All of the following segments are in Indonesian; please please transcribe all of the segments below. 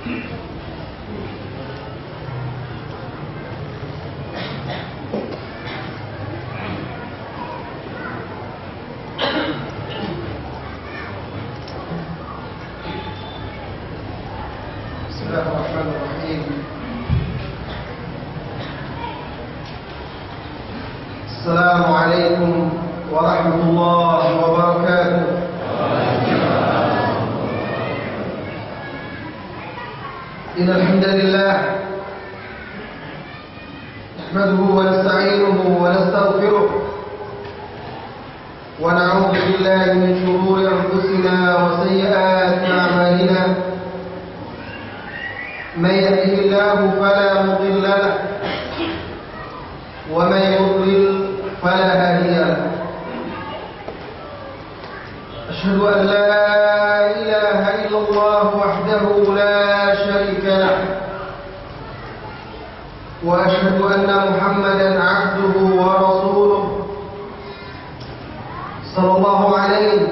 Bismillahirrahmanirrahim. Assalamualaikum warahmatullahi wabarakatuh. Innal hamdalillah nahmaduhu wa nasta'inuhu wa nastaghfiruh wa na'udzu billahi min shururi anfusina wa sayyiati a'malina. من يهده الله فلا مضل له ومن يضلل فلا هادي له. أشهد أن لا إله إلا الله وحده لا شريك له وأشهد أن محمدا عبده ورسوله صلى الله عليه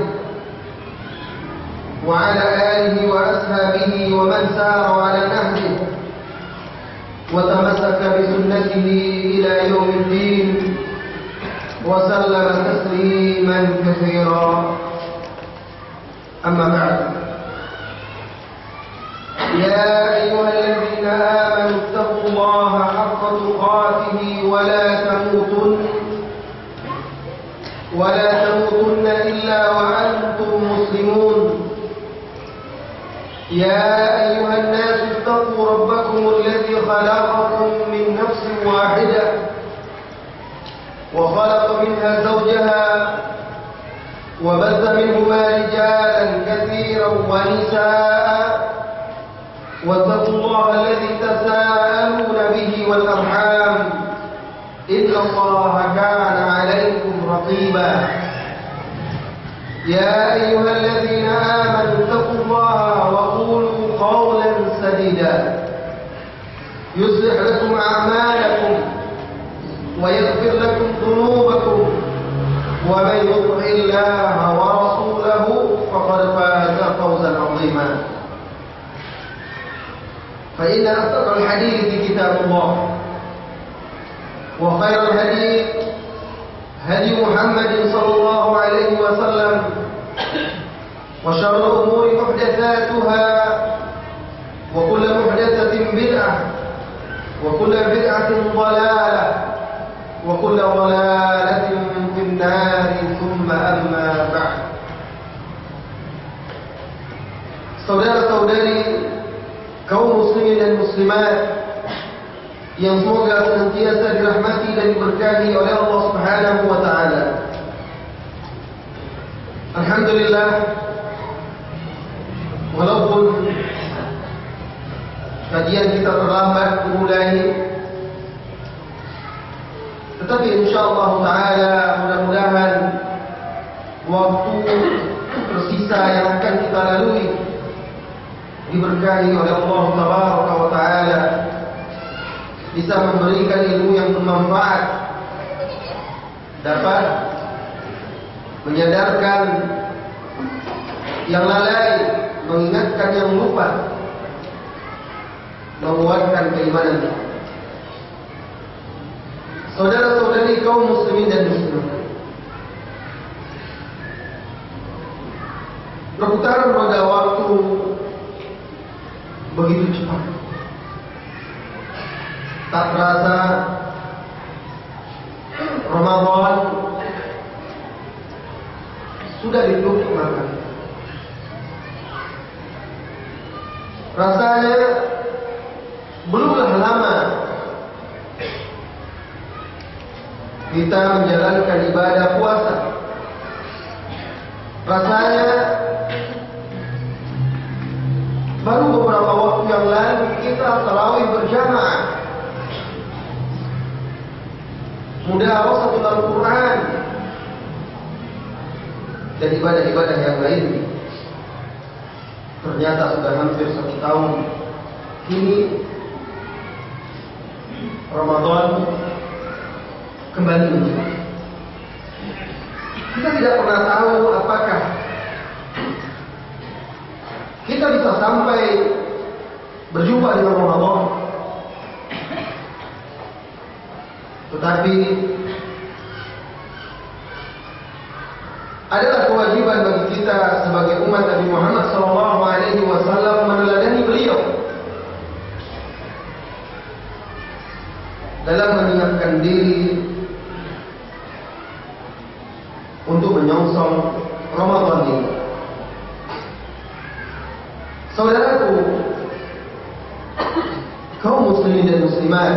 وعلى آله وأصحابه ومن سار على نهجه وتمسك بسنته إلى يوم الدين وسلم تسليما كثيرا. أما بعد، يا أيها الذين آمنوا اتقوا الله حق تقاته ولا تموتن إلا وأنتم مسلمون. يا أيها الناس اتقوا ربكم الذي خلقكم من نفس واحدة وخلق منها زوجها وبث منهما رجالا كثيرا ونساء واتقوا الله الذي تساءلون به والأرحام إن الله كان عليكم رقيبا. يا أيها الذين آمنوا اتقوا الله وقولوا قولا سديدا يصلح لكم أعمالكم ويغفر لكم ذنوبكم ومن يطع الله ورسوله فقد فاز فوزا عظيما. فإن أصدق الحديث كتاب الله وخير الهدي هدي محمد صلى الله عليه وسلم وشر الأمور محدثاتها وكل محدثة بدعة وكل بدعة ضلالة وكل ضلالة في النار. ثم أما بعد. Saudara-saudari kaum muslimin dan muslimat yang semoga senantiasa dirahmati dan diberkahi oleh Allah Subhanahu wa taala. Alhamdulillah, walaupun kajian kita terlambat dimulai, tetapi insyaallah taala mudah-mudahan waktu tersisa yang akan kita lalui diberkahi oleh Allah Tabaraka wa taala, bisa memberikan ilmu yang bermanfaat, dapat menyadarkan yang lalai, mengingatkan yang lupa, menguatkan keimanan. Saudara-saudari kaum muslimin dan muslimat, perputaran roda waktu begitu cepat. Tak terasa Ramadan sudah ditutup mata. Rasanya belumlah lama kita menjalankan ibadah puasa. Rasanya baru beberapa waktu yang lalu kita tarawih berjamaah, mudarasatul Al-Quran, dan ibadah-ibadah yang lain. Ternyata sudah hampir 1 tahun kini Ramadan kembali muncul. Kita tidak pernah tahu apakah kita bisa sampai berjumpa dengan Ramadan. Tetapi adalah kewajiban bagi kita sebagai umat Nabi Muhammad SAW meneladani beliau dalam menyiapkan diri untuk menyongsong Ramadan ini. Saudaraku, kaum muslimin dan muslimat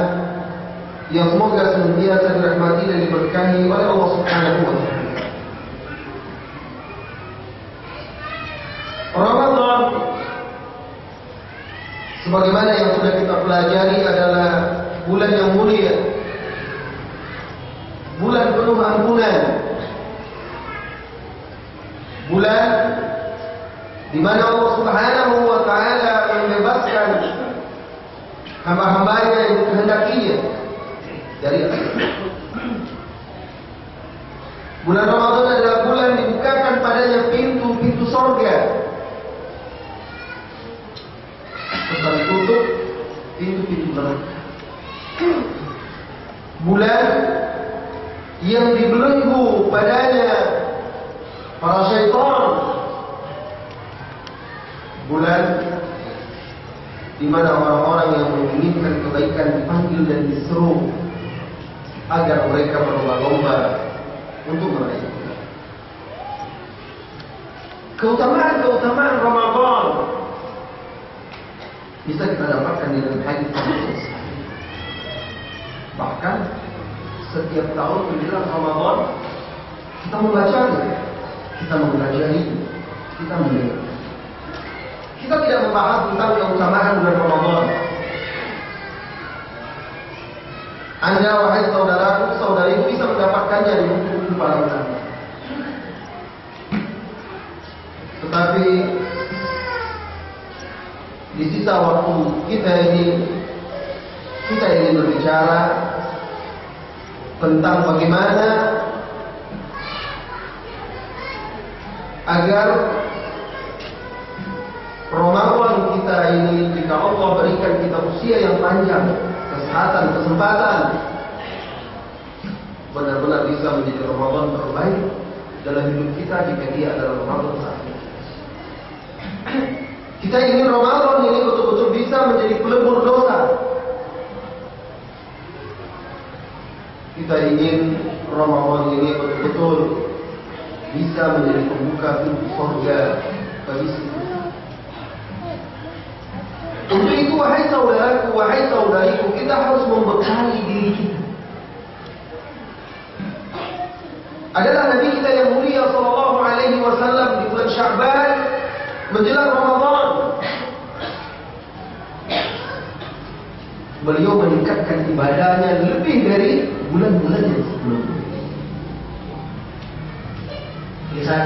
yang semoga senantiasa dirahmati dan diberkahi oleh Allah Subhanahu wa taala. Ramadan sebagaimana yang sudah kita pelajari adalah bulan yang mulia, bulan penuh ampunan, bulan di mana Allah Subhanahu wa taala membebaskan hamba-hambanya yang dikehendakinya dari bulan Ramadan adalah bulan dibukakan padanya pintu-pintu surga, serta ditutup pintu-pintu neraka. Bulan yang dibelenggu padanya para syaitan, bulan di mana orang-orang yang menginginkan kebaikan dipanggil dan diseru agar mereka berlomba-lomba untuk meraih keutamaan Ramadan. Bisa kita dapatkan di dalam hadis Nabi. Bahkan setiap tahun menjelang Ramadan kita membacanya, kita mempelajari, kita mendengar. Kita tidak membahas tentang keutamaan bulan Ramadan. Anda, wahai saudaraku, saudariku, bisa mendapatkannya di buku-buku para ulama. Tetapi di sisa waktu kita ingin berbicara tentang bagaimana agar Ramadan kita ini, jika Allah berikan kita usia yang panjang, kesehatan, kesempatan, benar-benar bisa menjadi Ramadan terbaik dalam hidup kita jika dia adalah Ramadan saat ini. Kita ingin Ramadan ini betul-betul bisa menjadi pelebur dosa. Kita ingin Ramadan ini betul-betul bisa menjadi pembuka pintu surga bagi kita. Untuk itu, wahai saudaraku, wahai saudariku, kita harus membekali diri kita. Adalah Nabi kita yang mulia sallallahu alaihi wasallam di bulan Sya'ban menjelang Ramadan, beliau meningkatkan ibadahnya lebih dari bulan-bulan yang sebelumnya. Lihat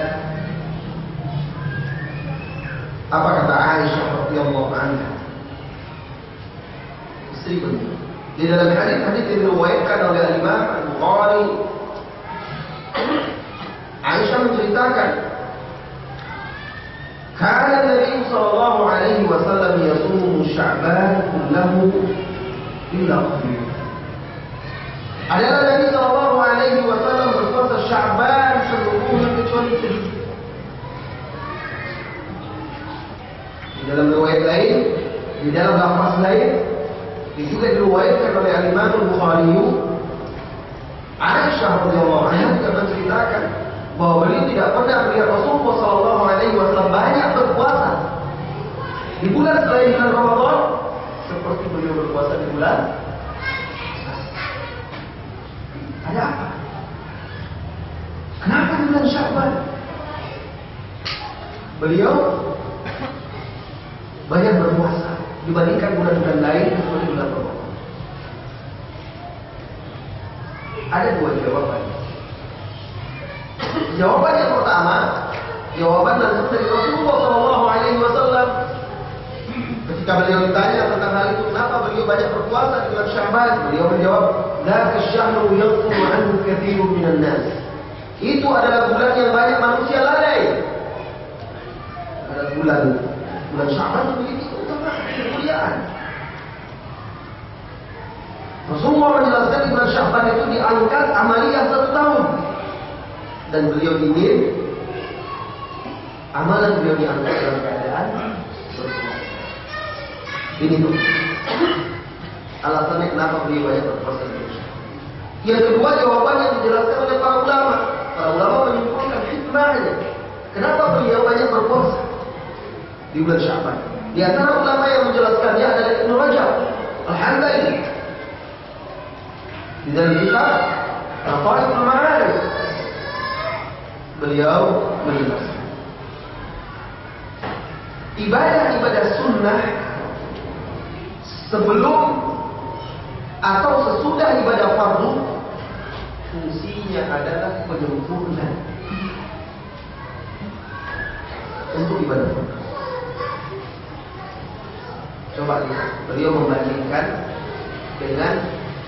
apa kata Aisyah radhiyallahu anha, istri beliau, di dalam hadis yang diriwayatkan oleh Imam Al-Bukhari. Aisyah menceritakan, kana Nabi sallallahu alaihi wasallam yasumu Sya'ban kullahu illa qalil. Adalah Nabi sallallahu alaihi wasallam berpuasa Sya'ban seluruhnya kecuali sedikit. Di dalam riwayat lain, di dalam lafaz lain, itu juga diriwayatkan oleh Imam Al-Bukhari. Aisyah radhiyallahu anha juga menceritakan bahwa beliau tidak pernah melihat Rasulullah sallallahu alaihi wasallam banyak berpuasa di bulan selain bulan Ramadan seperti beliau berpuasa di bulan. Ada apa? Kenapa di bulan Sya'ban beliau banyak berpuasa dibandingkan bulan-bulan lain seperti bulan Ramadan? Ada dua jawaban. Jawaban yang pertama, jawaban langsung dari Rasulullah sallallahu alaihi wasallam. Ketika beliau ditanya tentang hal itu, kenapa beliau banyak berpuasa di bulan Sya'ban, beliau menjawab, "Dzaka syahru yaqulu anhu katsirun minan nas." Itu adalah bulan yang banyak manusia lalai. Adalah bulan Bulan Sya'ban memiliki kemuliaan. Rasulullah menjelaskan di bulan Sya'ban itu diangkat amaliyah 1 tahun. Dan beliau ingin amalan beliau diangkat dalam keadaan berpuasa. Ini tuh alasannya kenapa beliau banyak berpuasa di bulan Sya'ban. Yang kedua, jawaban yang dijelaskan oleh para ulama. Para ulama menyimpulkan hikmahnya. Kenapa beliau banyak berpuasa di bulan Sya'ban? Di antara ulama yang menjelaskannya adalah Ibnu Rajab Al-Hanbali. Di dalam kitab Al-Qawaidul Ma'arif beliau menjelaskan ibadah-ibadah sunnah sebelum atau sesudah ibadah fardu fungsinya adalah penyempurna untuk ibadah fardu. Coba lihat, beliau membandingkan dengan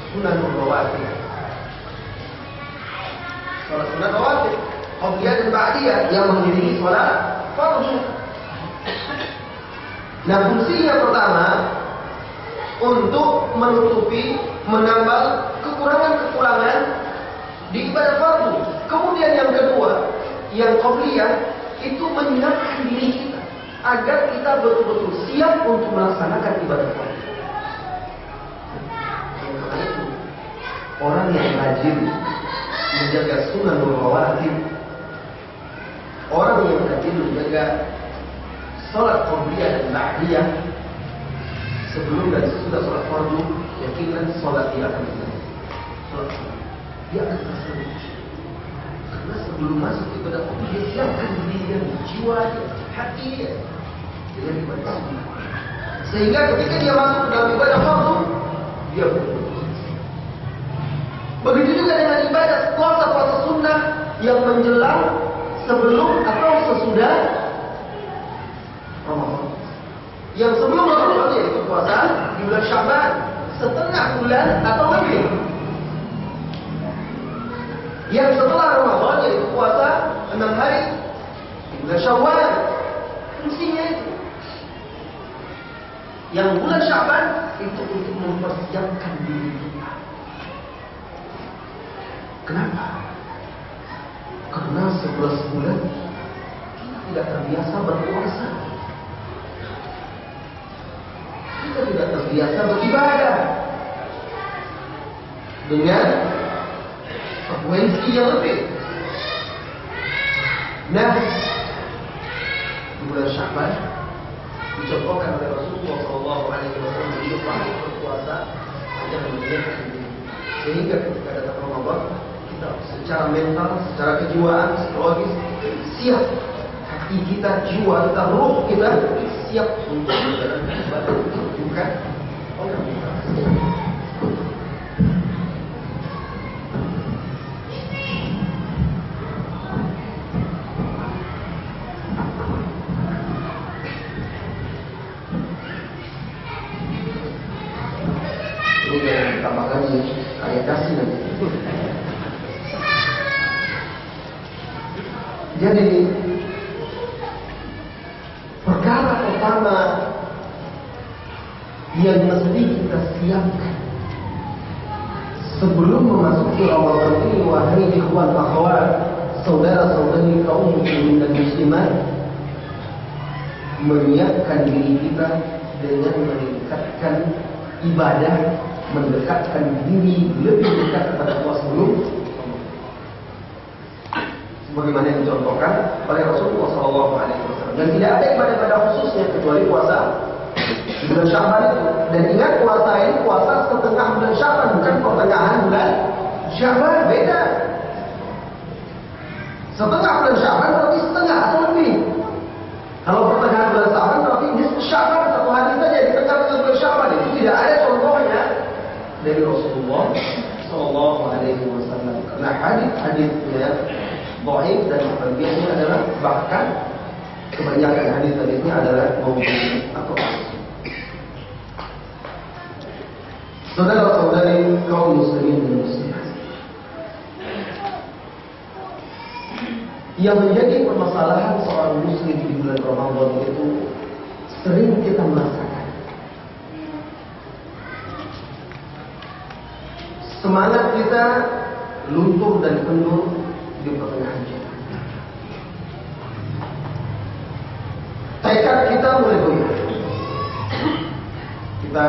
sunnah rawatib. Salat sunnah rawatib, qabliyah dan ba'diyah yang mengiringi salat fardu. Nah, fungsinya pertama untuk menutupi, menambal kekurangan-kekurangan di ibadah fardu. Kemudian yang kedua, yang qabliyah, itu menyiapkan diri kita agar kita betul-betul siap untuk melaksanakan ibadah fardu. Karena itu, orang yang rajin menjaga sunnah rawatib, orang yang rajin menjaga salat qabliyah dan ba'diyah sebelum dan sesudah salat fardu, yakinkan salat dia akan benar. Dia akan terasa lucu. Karena sebelum masuk ibadah fardu, dia siapkan dirinya, jiwa dia, hati dia dengan ibadah sunnah. Sehingga ketika dia masuk ke dalam ibadah fardu, dia betul-betul. Begitu juga dengan ibadah puasa sunnah yang menjelang sebelum atau sesudah Ramadan. Yang sebelum Ramadan yaitu puasa di bulan Sya'ban, setengah bulan atau lebih. Yang setelah Ramadan yaitu puasa 6 hari di bulan Syawal. Fungsinya itu. Yang bulan Sya'ban itu untuk mempersiapkan diri kita. Kenapa? Karena 11 bulan kita tidak terbiasa berpuasa. Kita tidak terbiasa beribadah dengan frekuensi yang lebih. Nah, di bulan Sya'ban dicontohkan oleh Rasulullah SAW, beliau banyak berpuasa hanya menyiapkan diri. Sehingga ketika datang Ramadan, kita secara mental, secara kejiwaan, psikologis siap. Hati kita, jiwa kita, ruh kita siap untuk menjalankan ibadah itu, bukan orang kita. Ini yang ditambahkan di ayat kasih nanti. Jadi perkara pertama yang mesti kita siapkan sebelum memasuki Ramadan ini, wahai ikhwan akhwat, saudara-saudari kaum muslimin dan muslimat, menyiapkan diri kita dengan meningkatkan ibadah, mendekatkan diri lebih dekat kepada Allah sebelum, sebagaimana yang dicontohkan oleh Rasulullah SAW. Dan tidak ada ibadah-ibadah khususnya kecuali puasa di bulan Sya'ban itu. Dan ingat, puasa ini puasa setengah bulan Sya'ban, bukan pertengahan bulan Sya'ban. Beda. Setengah bulan Sya'ban berarti setengah atau lebih. Kalau pertengahan bulan Sya'ban berarti nisfu Sya'ban, 1 hari saja di tengah bulan Sya'ban. Itu tidak ada contohnya dari Rasulullah SAW. Karena hadis-hadisnya dhaif dan sebagiannya adalah, bahkan kebanyakan hadis-hadisnya adalah maudhu' atau palsu. Saudara-saudari kaum muslimin dan muslimat, yang menjadi permasalahan seorang muslim di bulan Ramadan itu sering kita merasakan semangat kita luntur dan kendur di pertengahan jalan. Tekad kita mulai goyah. Kita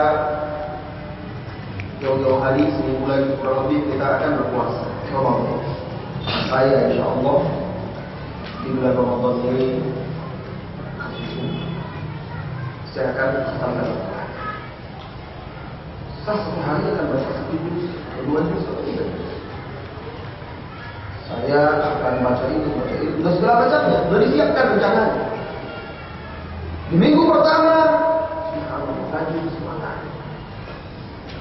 jauh-jauh hari, seminggu lagi kurang lebih kita akan berpuasa Ramadan. Saya insya Allah di bulan Ramadan ini saya akan sampai satu hari akan baca 1 juz, 2 juz atau 3 juz. Saya akan baca itu, dan segala macamnya, sudah disiapkan rencananya. Di minggu pertama rajin semangat,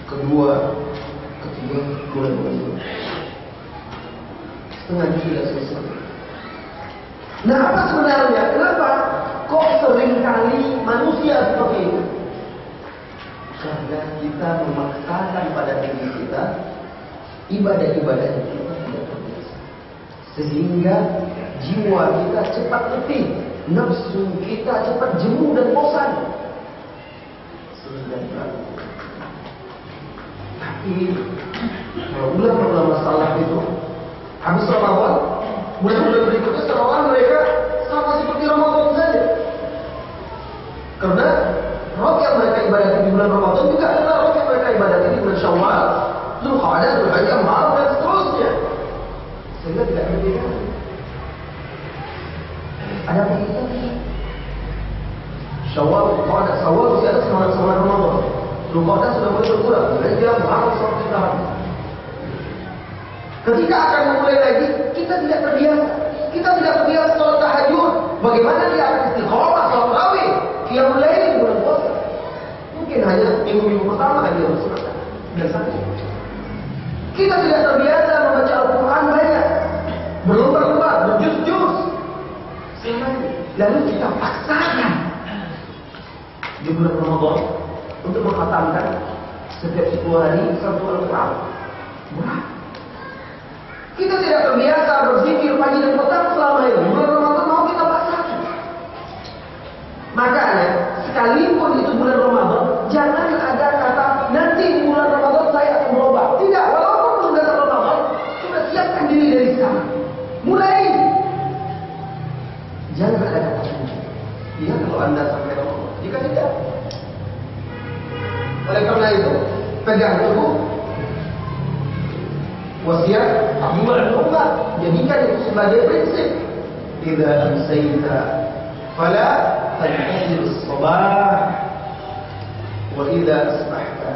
kedua, ketiga, mulai begitu. Setengah juz sudah selesai. Nah, apa sebenarnya? Kenapa kok sering kali manusia seperti itu? Karena kita memaksakan pada diri kita ibadah-ibadah yang kita tidak terbiasa, sehingga jiwa kita cepat letih, nafsu kita cepat jemu dan bosan. Tapi kalau bulan masalah itu habis Ramadan, bulan-bulan berikutnya seolah mereka sama seperti Ramadan saja. Karena roh yang mereka ibadati di bulan Ramadan juga adalah roh yang mereka ibadati di bulan Syawal, Dzulqa'dah, Dzulhijjah, Muharram dan seterusnya. Sehingga tidak berbeda. Ada apa kita? Syawal, Dzulqa'dah, Syawal masih ada semangat Ramadan. Dzulqa'dah sudah mulai berkurang, Dzulhijjah, Muharram seperti tahun. Ketika akan memulai lagi, kita tidak terbiasa. Kita tidak terbiasa sholat tahajud. Bagaimana dia akan istiqomah sholat tarawih? Dia mulai di bulan puasa. Mungkin hanya minggu-minggu pertama dia bersemangat. Biasanya. Kita tidak terbiasa membaca Al-Quran banyak, berlomba-lomba, berjus-jus. Lalu kita paksakan di bulan Ramadan untuk menghatamkan setiap 10 hari 1 Al-Quran. Berat. Kita tidak terbiasa berzikir pagi dan petang selama ini. Bulan Ramadan mau kita paksakan. Makanya sekalipun itu bulan Ramadan, jangan ada kata nanti di bulan Ramadan saya akan berubah. Tidak, walaupun belum datang Ramadan, sudah siapkan diri dari sekarang. Mulai. Jangan ada kata kunci. Ya kalau Anda sampai Ramadan. Jika tidak, oleh karena itu pegang teguh wasiat Abu Bakar, jadikan itu sebagai prinsip. Idza amsayta fala tantazir as-sabah wa idza asbahta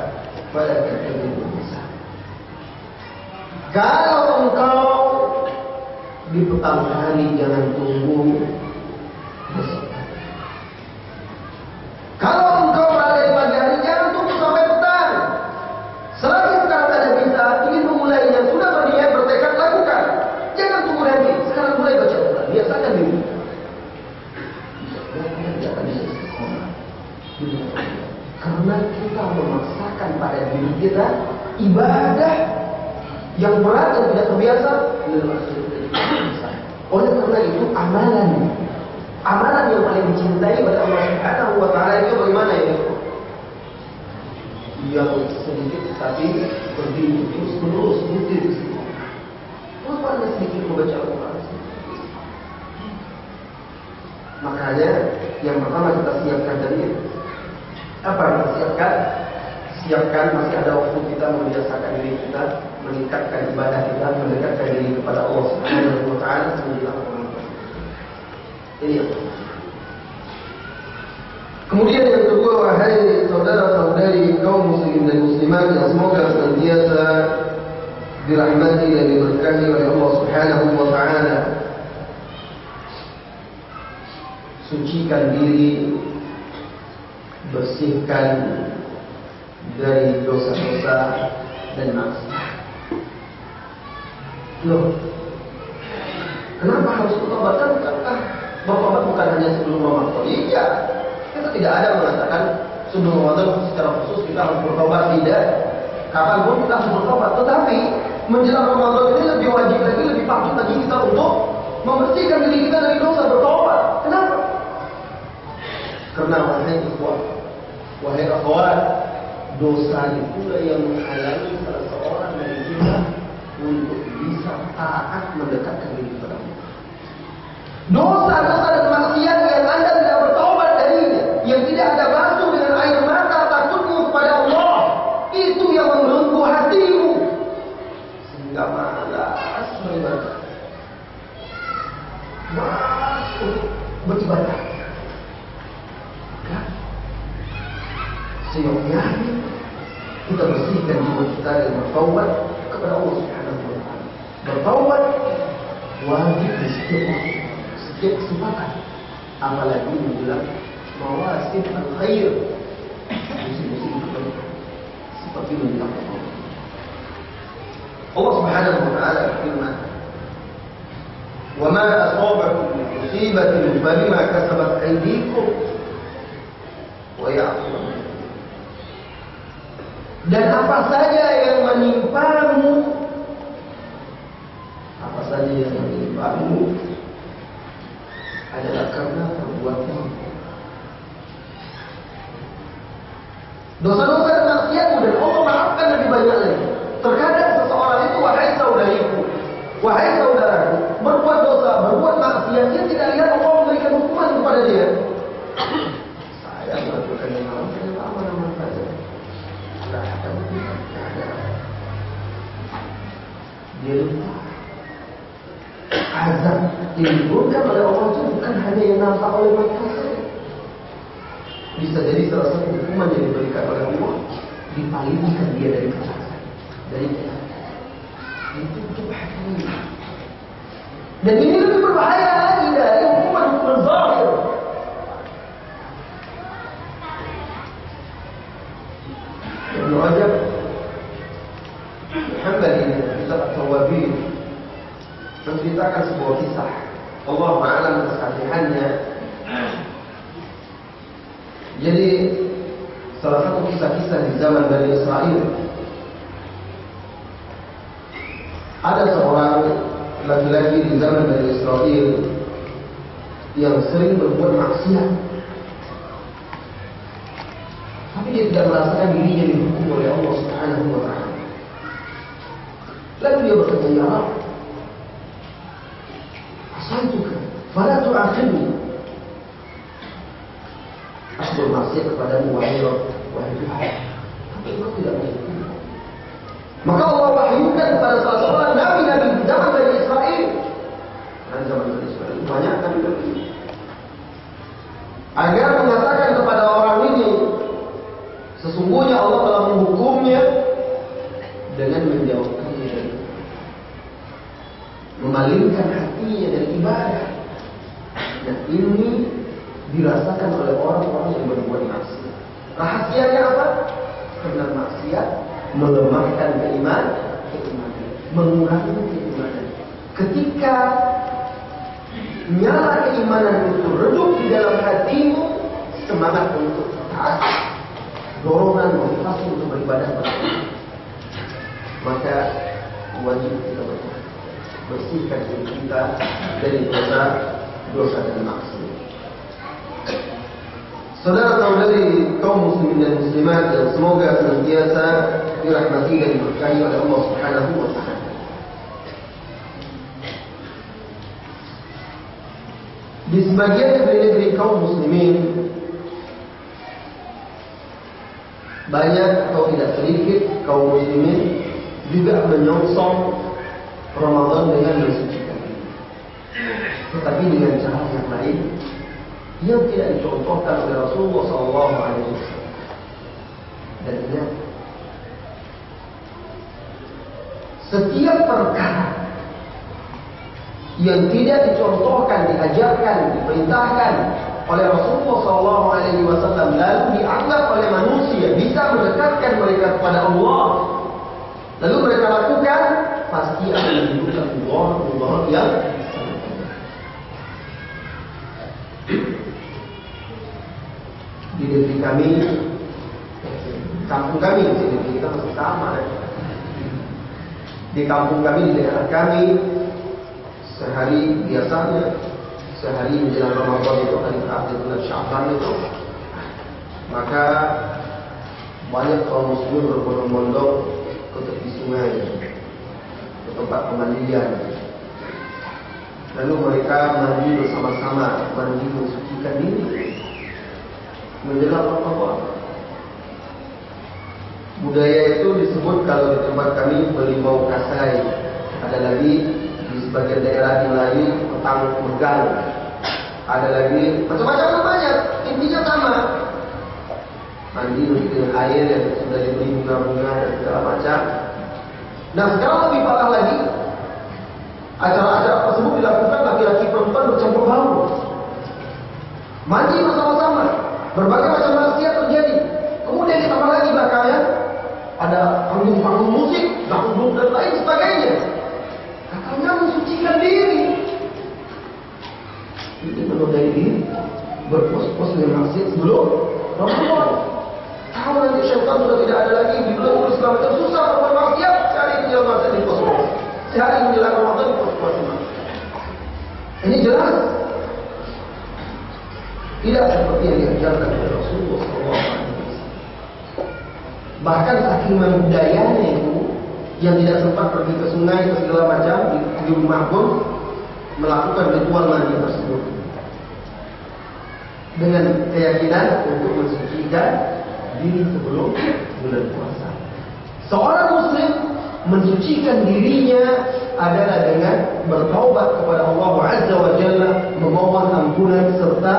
fala tantazir al-masa. Kalau engkau di petang hari jangan tunggu besok. Kalau engkau berada di pagi hari jangan tunggu sampai petang. Selagi sekarang ada bisa ingin memulainya, sudah berniat bertekad lakukan. Jangan tunggu nanti. Sekarang mulai baca Quran. Biasakan diri. Dia akan bisa istiqomah. Karena kita memaksakan pada diri kita ibadah yang berat dan tidak terbiasa. Oleh karena itu amalan yang paling dicintai oleh Allah Subhanahu wa Ta'ala itu bagaimana ini? Yang sedikit tapi berdiri terus rutin. Kenapa Anda sedikit membaca Al-Quran? Makanya yang pertama kita siapkan tadi apa yang kita siapkan? Siapkan masih ada waktu kita membiasakan diri kita, meningkatkan ibadah kita, mendekatkan diri kepada Allah Subhanahu wa Ta'ala menjelang Ramadan. Ini yang pertama. Kemudian yang kedua, wahai saudara-saudari kaum muslimin dan muslimat yang semoga senantiasa dirahmati dan diberkahi oleh Allah Subhanahu wa Ta'ala. Sucikan diri, bersihkan dari dosa-dosa dan maksiat. Loh, kenapa harus bertobat? Karena bertobat bukan hanya sebelum Ramadan. Iya. Kita tidak ada mengatakan sebelum Ramadan secara khusus kita harus bertobat, tidak. Kapanpun kita harus bertobat. Tetapi menjelang Ramadan ini lebih wajib lagi, lebih patut lagi kita untuk membersihkan diri kita dari dosa, bertobat. Kenapa? Karena wahai ikhwah, wahai akhwat, dosa itulah yang menghalangi salah seorang dari kita untuk bisa taat mendekatkan diri kepada Allah. Dosa-dosa dan maksiat yang Anda tidak bertobat darinya, yang tidak ada basuh dengan air mata takutmu kepada Allah, itu yang membelenggu hatimu sehingga malas beribadah, malas untuk beribadah. Maka seyogyanya kita bersihkan jiwa kita dengan bertaubat kepada Allah Subhanahu wa Ta'ala. Bertaubat wajib di setiap waktu, setiap kesempatan, apalagi menjelang mawasim al-khair, musim-musim kebaikan seperti menjelang Ramadan. Allah Subhanahu wa Ta'ala berfirman, "Wa ma asabakum min musibatin fabima kasabat aydikum wa ya'fu." Dan apa saja yang menimpamu, adalah karena perbuatan dosa-dosa dan maksiatmu, dan Allah maafkan lebih banyak lagi. Terkadang seseorang itu, wahai saudariku, wahai saudaraku, berbuat dosa, berbuat maksiat, dia tidak lihat Allah memberikan hukuman kepada dia. Saya melakukan yang aman-aman saja. Dia lupa azab yang diberikan oleh Allah itu bukan hanya yang nampak oleh mata saja. Bisa jadi salah satu hukuman yang diberikan oleh Allah dipalingkan dia dari kesalahan, dari kesalahan. Itu untuk hati. Dan ini lebih berbahaya lagi dari hukuman zahir. Ibn Rajab Al-Hambali kitab At-Tawabin menceritakan sebuah kisah. Allah Ta'ala kesatihannya. Jadi salah satu kisah-kisah di zaman Bani Israel, ada seorang laki-laki di zaman Bani Israel yang sering berbuat maksiat, tapi dia tidak merasakan dirinya dihukum oleh Allah Subhanahu wa Ta'ala. Lalu dia berkata, "Ya Rabb, asaituka, fala tu'akhidni." Aku bermaksiat kepadamu, wahai Rabb, wahai Tuhan, tapi Engkau tidak menghukum. Maka Allah wahyukan kepada salah seorang nabi-nabi di zaman Bani Israel. Dan zaman Bani Israel banyak nabi-nabi, agar mengatakan kepada orang ini, sesungguhnya Allah telah menghukumnya, dengan menjauhkannya dari, memalingkan hatinya dari ibadah. Dan ini dirasakan oleh orang-orang yang berbuat maksiat. Rahasianya apa? Karena maksiat melemahkan keimanan, mengurangi keimanan. Ketika nyala keimanan itu redup di dalam hatimu, semangat untuk taat, dorongan motivasi untuk beribadah kepada Allah, maka wajib kita bersihkan diri kita dari dosa dan maksiat. Saudara-saudari kaum muslimin dan muslimat yang semoga senantiasa dirahmati dan diberkahi oleh Allah Subhanahu wa Ta'ala. Di sebagian negeri-negeri kaum muslimin, banyak atau tidak sedikit kaum muslimin juga menyongsong Ramadan dengan mensucikan diri, tetapi dengan cara yang lain yang tidak dicontohkan oleh Rasulullah SAW. Dan ingat, setiap perkara yang tidak dicontohkan, diajarkan, diperintahkan oleh Rasulullah SAW lalu dianggap oleh manusia bisa mendekatkan mereka kepada Allah, lalu mereka lakukan, pasti akan menimbulkan Allah yang di negeri kami, kampung kami, di negeri kita masih sama. Di kampung kami, di daerah kami, sehari biasanya, sehari menjelang Ramadan itu, hari terakhir bulan Sya'ban itu, maka banyak kaum muslimin berbondong-bondong ke tepi sungai, ke tempat pemandian. Lalu mereka mandi bersama-sama, mandi mensucikan diri menjelang Ramadan. Budaya itu disebut kalau di tempat kami belimau kasai. Ada lagi di sebagian daerah yang lain petang megang. Ada lagi macam-macam namanya. Intinya sama. Mandi dengan air yang sudah diberi bunga-bunga dan segala macam. Nah sekarang lebih parah lagi. Acara-acara tersebut dilakukan laki-laki perempuan bercampur baur. Mandi bersama-sama. Berbagai macam maksiat terjadi. Kemudian ditambah lagi belakangnya ada panggung-panggung musik, dangdut dan lain sebagainya. Katanya mensucikan diri. Itu menodai diri, berpos-pos dengan maksiat sebelum Ramadan. Tahu nanti syaitan sudah tidak ada lagi di bulan Islam itu susah berbuat maksiat, cari menjelang maksiat di pos-pos. Sehari menjelang Ramadan di pos-pos. Ini jelas. Tidak seperti yang diajarkan oleh Rasulullah SAW. Bahkan saking membudayanya itu, yang tidak sempat pergi ke sungai ke segala macam di rumah pun melakukan ritual mandi tersebut dengan keyakinan untuk mensucikan diri sebelum bulan puasa. Seorang muslim mensucikan dirinya adalah dengan bertaubat kepada Allah Azza wa Jalla, memohon ampunan serta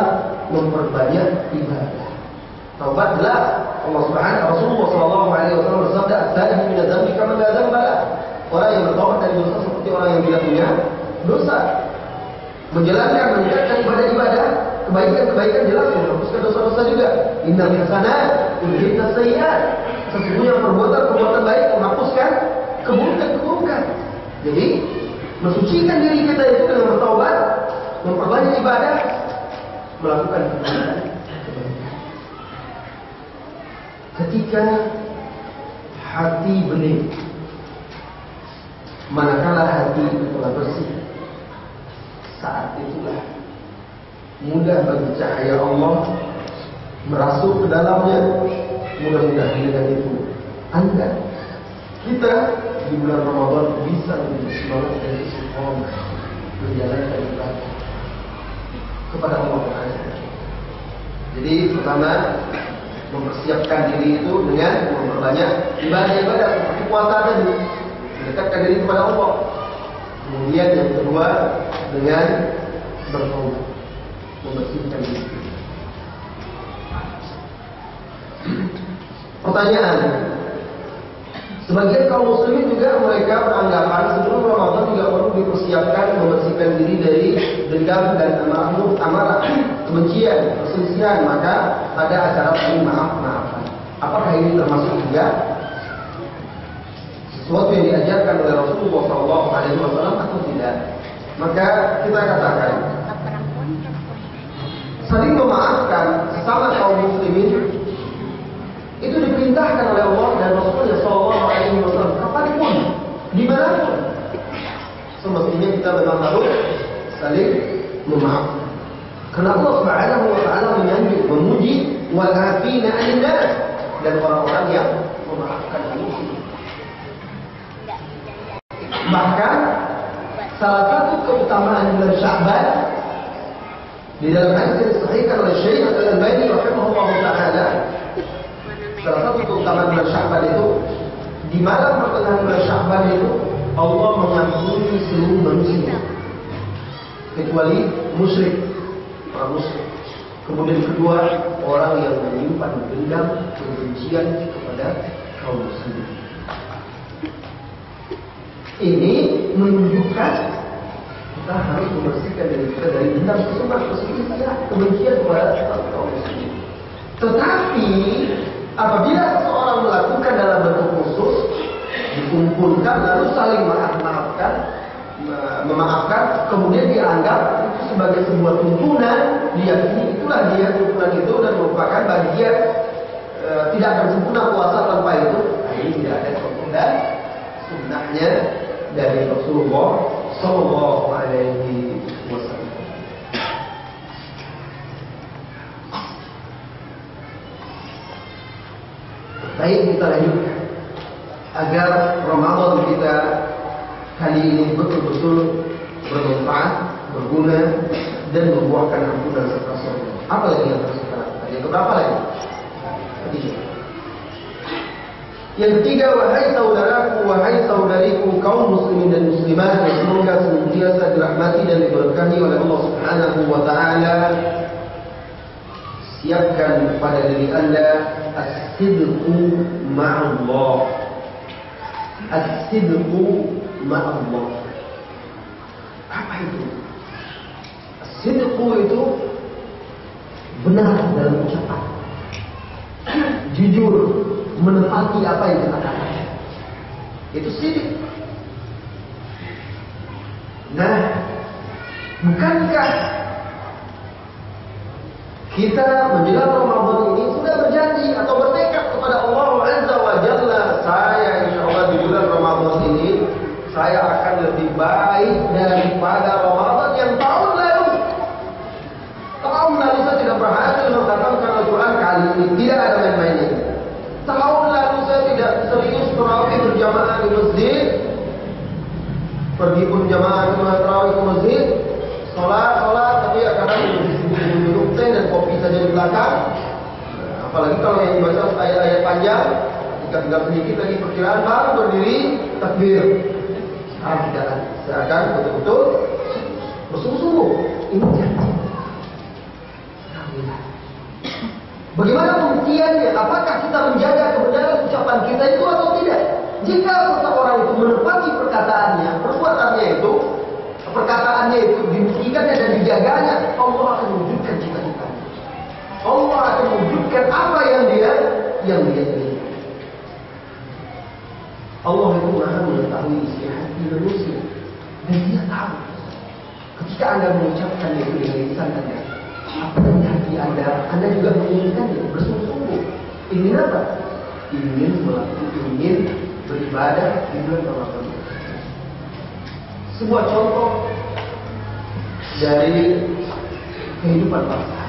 memperbanyak ibadah. Taubat jelas. Allah Subhanahu Rasulullah sallallahu alaihi wasallam bersabda, "At-taib min adz-dzambi kama la dzamba lah." Orang yang bertaubat dari dosa seperti orang yang tidak punya dosa. Menjalankan, meningkatkan ibadah-ibadah, kebaikan-kebaikan jelas menghapuskan dosa-dosa juga. Innal hasanat yudhibna sayyi'at. Sesungguhnya perbuatan-perbuatan baik menghapuskan keburukan-keburukan. Jadi, mensucikan diri kita itu dengan bertaubat, memperbanyak ibadah, melakukan kebaikan. Ketika hati bening, manakala hati itu telah bersih, saat itulah mudah bagi cahaya Allah merasuk ke dalamnya. Mudah-mudahan dengan itu Anda, kita di bulan Ramadan bisa menjadi semangat dan istiqomah menjalankan ibadah kepada Allah Taala. Jadi pertama, mempersiapkan diri itu dengan memperbanyak ibadah-ibadah seperti puasa tadi, mendekatkan diri kepada Allah. Kemudian yang kedua dengan bertaubat, membersihkan diri. Pertanyaan, sebagian kaum muslimin juga mereka beranggapan sebelum Ramadan juga perlu dipersiapkan membersihkan diri dari dendam dan amarah, kebencian, perselisihan. Maka ada acara saling maaf-maafan. Apakah ini termasuk juga sesuatu yang diajarkan oleh Rasulullah SAW atau tidak? Maka kita katakan saling memaafkan sesama kaum muslimin itu diperintahkan oleh Allah dan Rasulullah SAW kapanpun, dimanapun. Semestinya kita memang harus saling memaafkan. Karena Allah Subhanahu wa Ta'ala memuji wal 'afina 'anil nas, dan orang-orang yang memaafkan manusia. Bahkan salah satu keutamaan bulan Sya'ban di dalam hadis yang disahihkan oleh Syekh Al-Albani rahimahullah taala, salah satu keutamaan bulan Sya'ban itu, di malam pertengahan bulan Sya'ban itu Allah mengampuni seluruh manusia kecuali musyrik, orang musyrik. Kemudian kedua, orang yang menyimpan dendam, kebencian kepada kaum muslimin. Ini menunjukkan kita harus membersihkan diri kita dari dendam, kesumat, perselisihan, kebencian kepada kaum muslimin. Tetapi apabila seseorang melakukan dalam bentuk khusus, dikumpulkan lalu saling memaafkan, kemudian dianggap itu sebagai sebuah tuntunan, diyakini itulah dia tuntunan itu dan merupakan bagian tidak akan sempurna puasa tanpa itu. Ini tidak ada contoh dan sunnahnya dari Rasulullah Sallallahu Alaihi Wasallam. baik kita lanjutkan agar Ramadan kita kali ini betul-betul bermanfaat, berguna, dan membuahkan ampunan serta surga. Apa lagi yang harus kita lakukan? Yang keberapa lagi? Ketiga. Yang ketiga, wahai saudaraku, wahai saudariku, kaum muslimin dan muslimat yang semoga senantiasa dirahmati dan diberkahi oleh Allah Subhanahu wa taala. Siapkan pada diri Anda as-sidqu ma'allah. As-sidqu ma'allah. Apa itu? As-sidqu itu benar dalam ucapan, jujur, menepati apa yang kita katakan. Itu sidq. Nah, bukankah kita menjelang Ramadan ini sudah berjanji atau bertekad kepada Allah Azza wa Jalla, saya insya Allah di bulan Ramadan ini saya akan lebih baik daripada Ramadan yang tahun lalu. Tahun lalu saya tidak berhasil mengatakan Al-Quran kali ini, tidak ada main-mainnya. Tahun lalu saya tidak serius terawih berjamaah di masjid, pergi berjamaah terawih ke masjid, sholat, tapi kadang minum teh dan kopi saja di belakang. Apalagi kalau yang dibaca ayat-ayat panjang, ketika tinggal sedikit lagi perkiraan baru berdiri takbir. Sekarang tidak lagi. Saya akan betul-betul bersungguh-sungguh. Ini janji. Bagaimana pembuktiannya? Apakah kita menjaga kebenaran ucapan kita itu atau tidak? Jika seseorang itu menepati perkataannya, perbuatannya itu, perkataannya itu dibuktikannya dan dijaganya, Allah akan wujudkan cita-citanya. Allah akan wujudkan apa yang dia inginkan. Allah itu maha mengetahui isi hati manusia, dan Dia tahu ketika Anda mengucapkan itu dengan lisan Anda, apa yang di hati Anda juga menginginkannya bersungguh-sungguh. Ingin apa? Ingin beribadah di bulan Ramadan. Sebuah contoh dari kehidupan bangsa.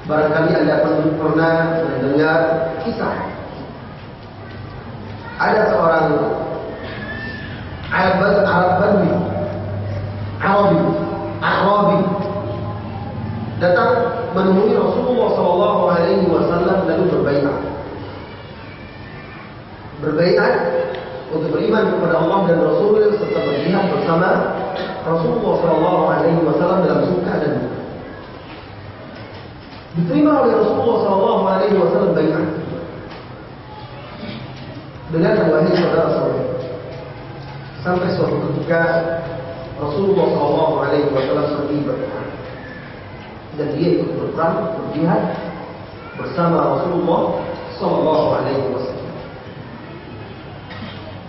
Barangkali Anda pernah mendengar kisah. Ada seorang Arabi datang menemui Rasulullah SAW lalu berbaiat untuk beriman kepada Allah dan Rasul serta berjihad bersama Rasulullah SAW dalam suka dan duka. Diterima oleh Rasulullah SAW baiat dengan wahai saudara-saudara. Sampai suatu ketika Rasulullah SAW pergi berperang dan dia ikut berperang, berjihad bersama Rasulullah SAW.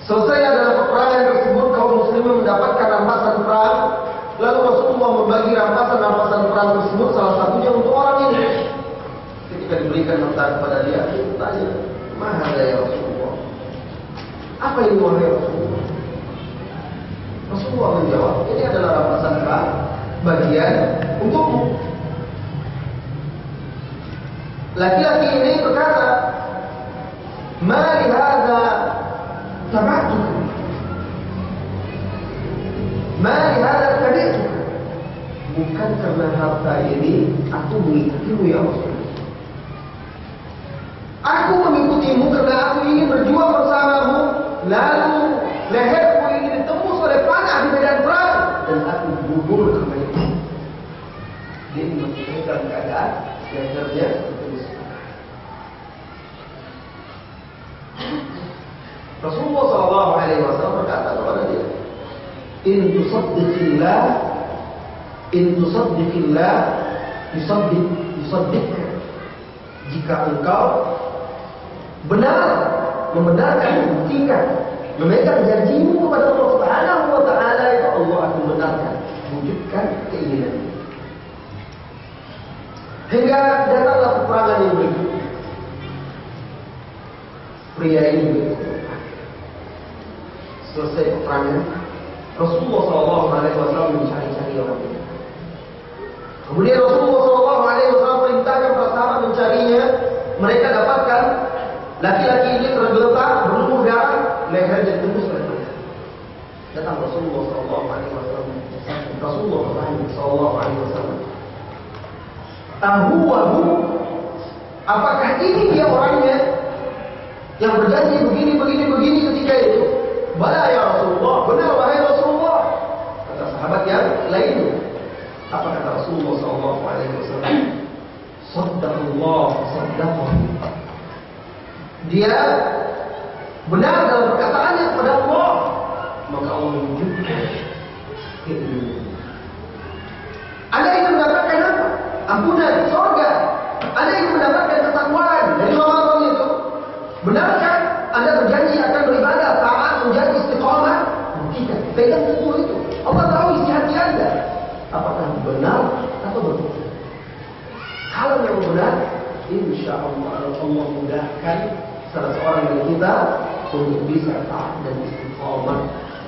Selesai dalam peperangan tersebut, kaum muslimin mendapatkan rampasan perang. Lalu Rasulullah membagi rampasan perang tersebut, salah satunya untuk orang ini. Ketika diberikan harta kepada dia, dia bertanya, "Mahal ya Rasulullah? Apa ini wahai Rasulullah?" Rasulullah menjawab, "Ini adalah rampasan perang bagian untukmu." Laki-laki ini berkata, "Ma li hadza tabi'tuka? Ma li hadza tabi'tuka?" Bukan karena harta ini aku mengikutimu ya Rasulullah. Aku mengikutimu karena aku ingin berjuang bersamamu. Lalu leherku ini ditembus oleh panah di medan perang dan aku gugur karena itu. Dia mengikuti dalam keadaan lehernya ditembus panah. Rasulullah SAW berkata kepada dia, In tusaddiqillah yusaddiq. Jika engkau membenarkan, membuktikan, memegang janjimu kepada Allah Subhanahu wa taala, itu Allah akan benarkan, wujudkan keinginan. Hingga datanglah peperangan yang berikutnya. Pria ini berikutnya. Selesai peperangan, Rasulullah SAW mencari-cari orang ini. Kemudian Rasulullah SAW perintahkan para sahabat mencarinya. Laki-laki ini tergeletak, berlumur darah, lehernya tembus oleh pedang. Datang Rasulullah SAW. Rasulullah SAW. Ahuwahu, apakah ini dia orangnya yang berjanji begini ketika itu? Bala ya Rasulullah, benar wahai Rasulullah. Kata sahabat yang lain. Apa kata Rasulullah SAW? Saddaqullah, saddaqah. Dia benar dalam perkataannya kepada Allah, maka Allah menunjukkan kebenaran. Anda ingin mendapatkan apa? Ampunan, surga. Anda ingin mendapatkan ketakwaan dari Ramadan itu. Benarkah Anda berjanji akan beribadah, taat, menjadi istiqamah? Tidak. Pegang teguh itu. Allah tahu isi hati Anda. Apakah benar atau betul? Kalau yang benar, insya Allah Allah mudahkan salah seorang dari kita untuk bisa taat dan istiqamah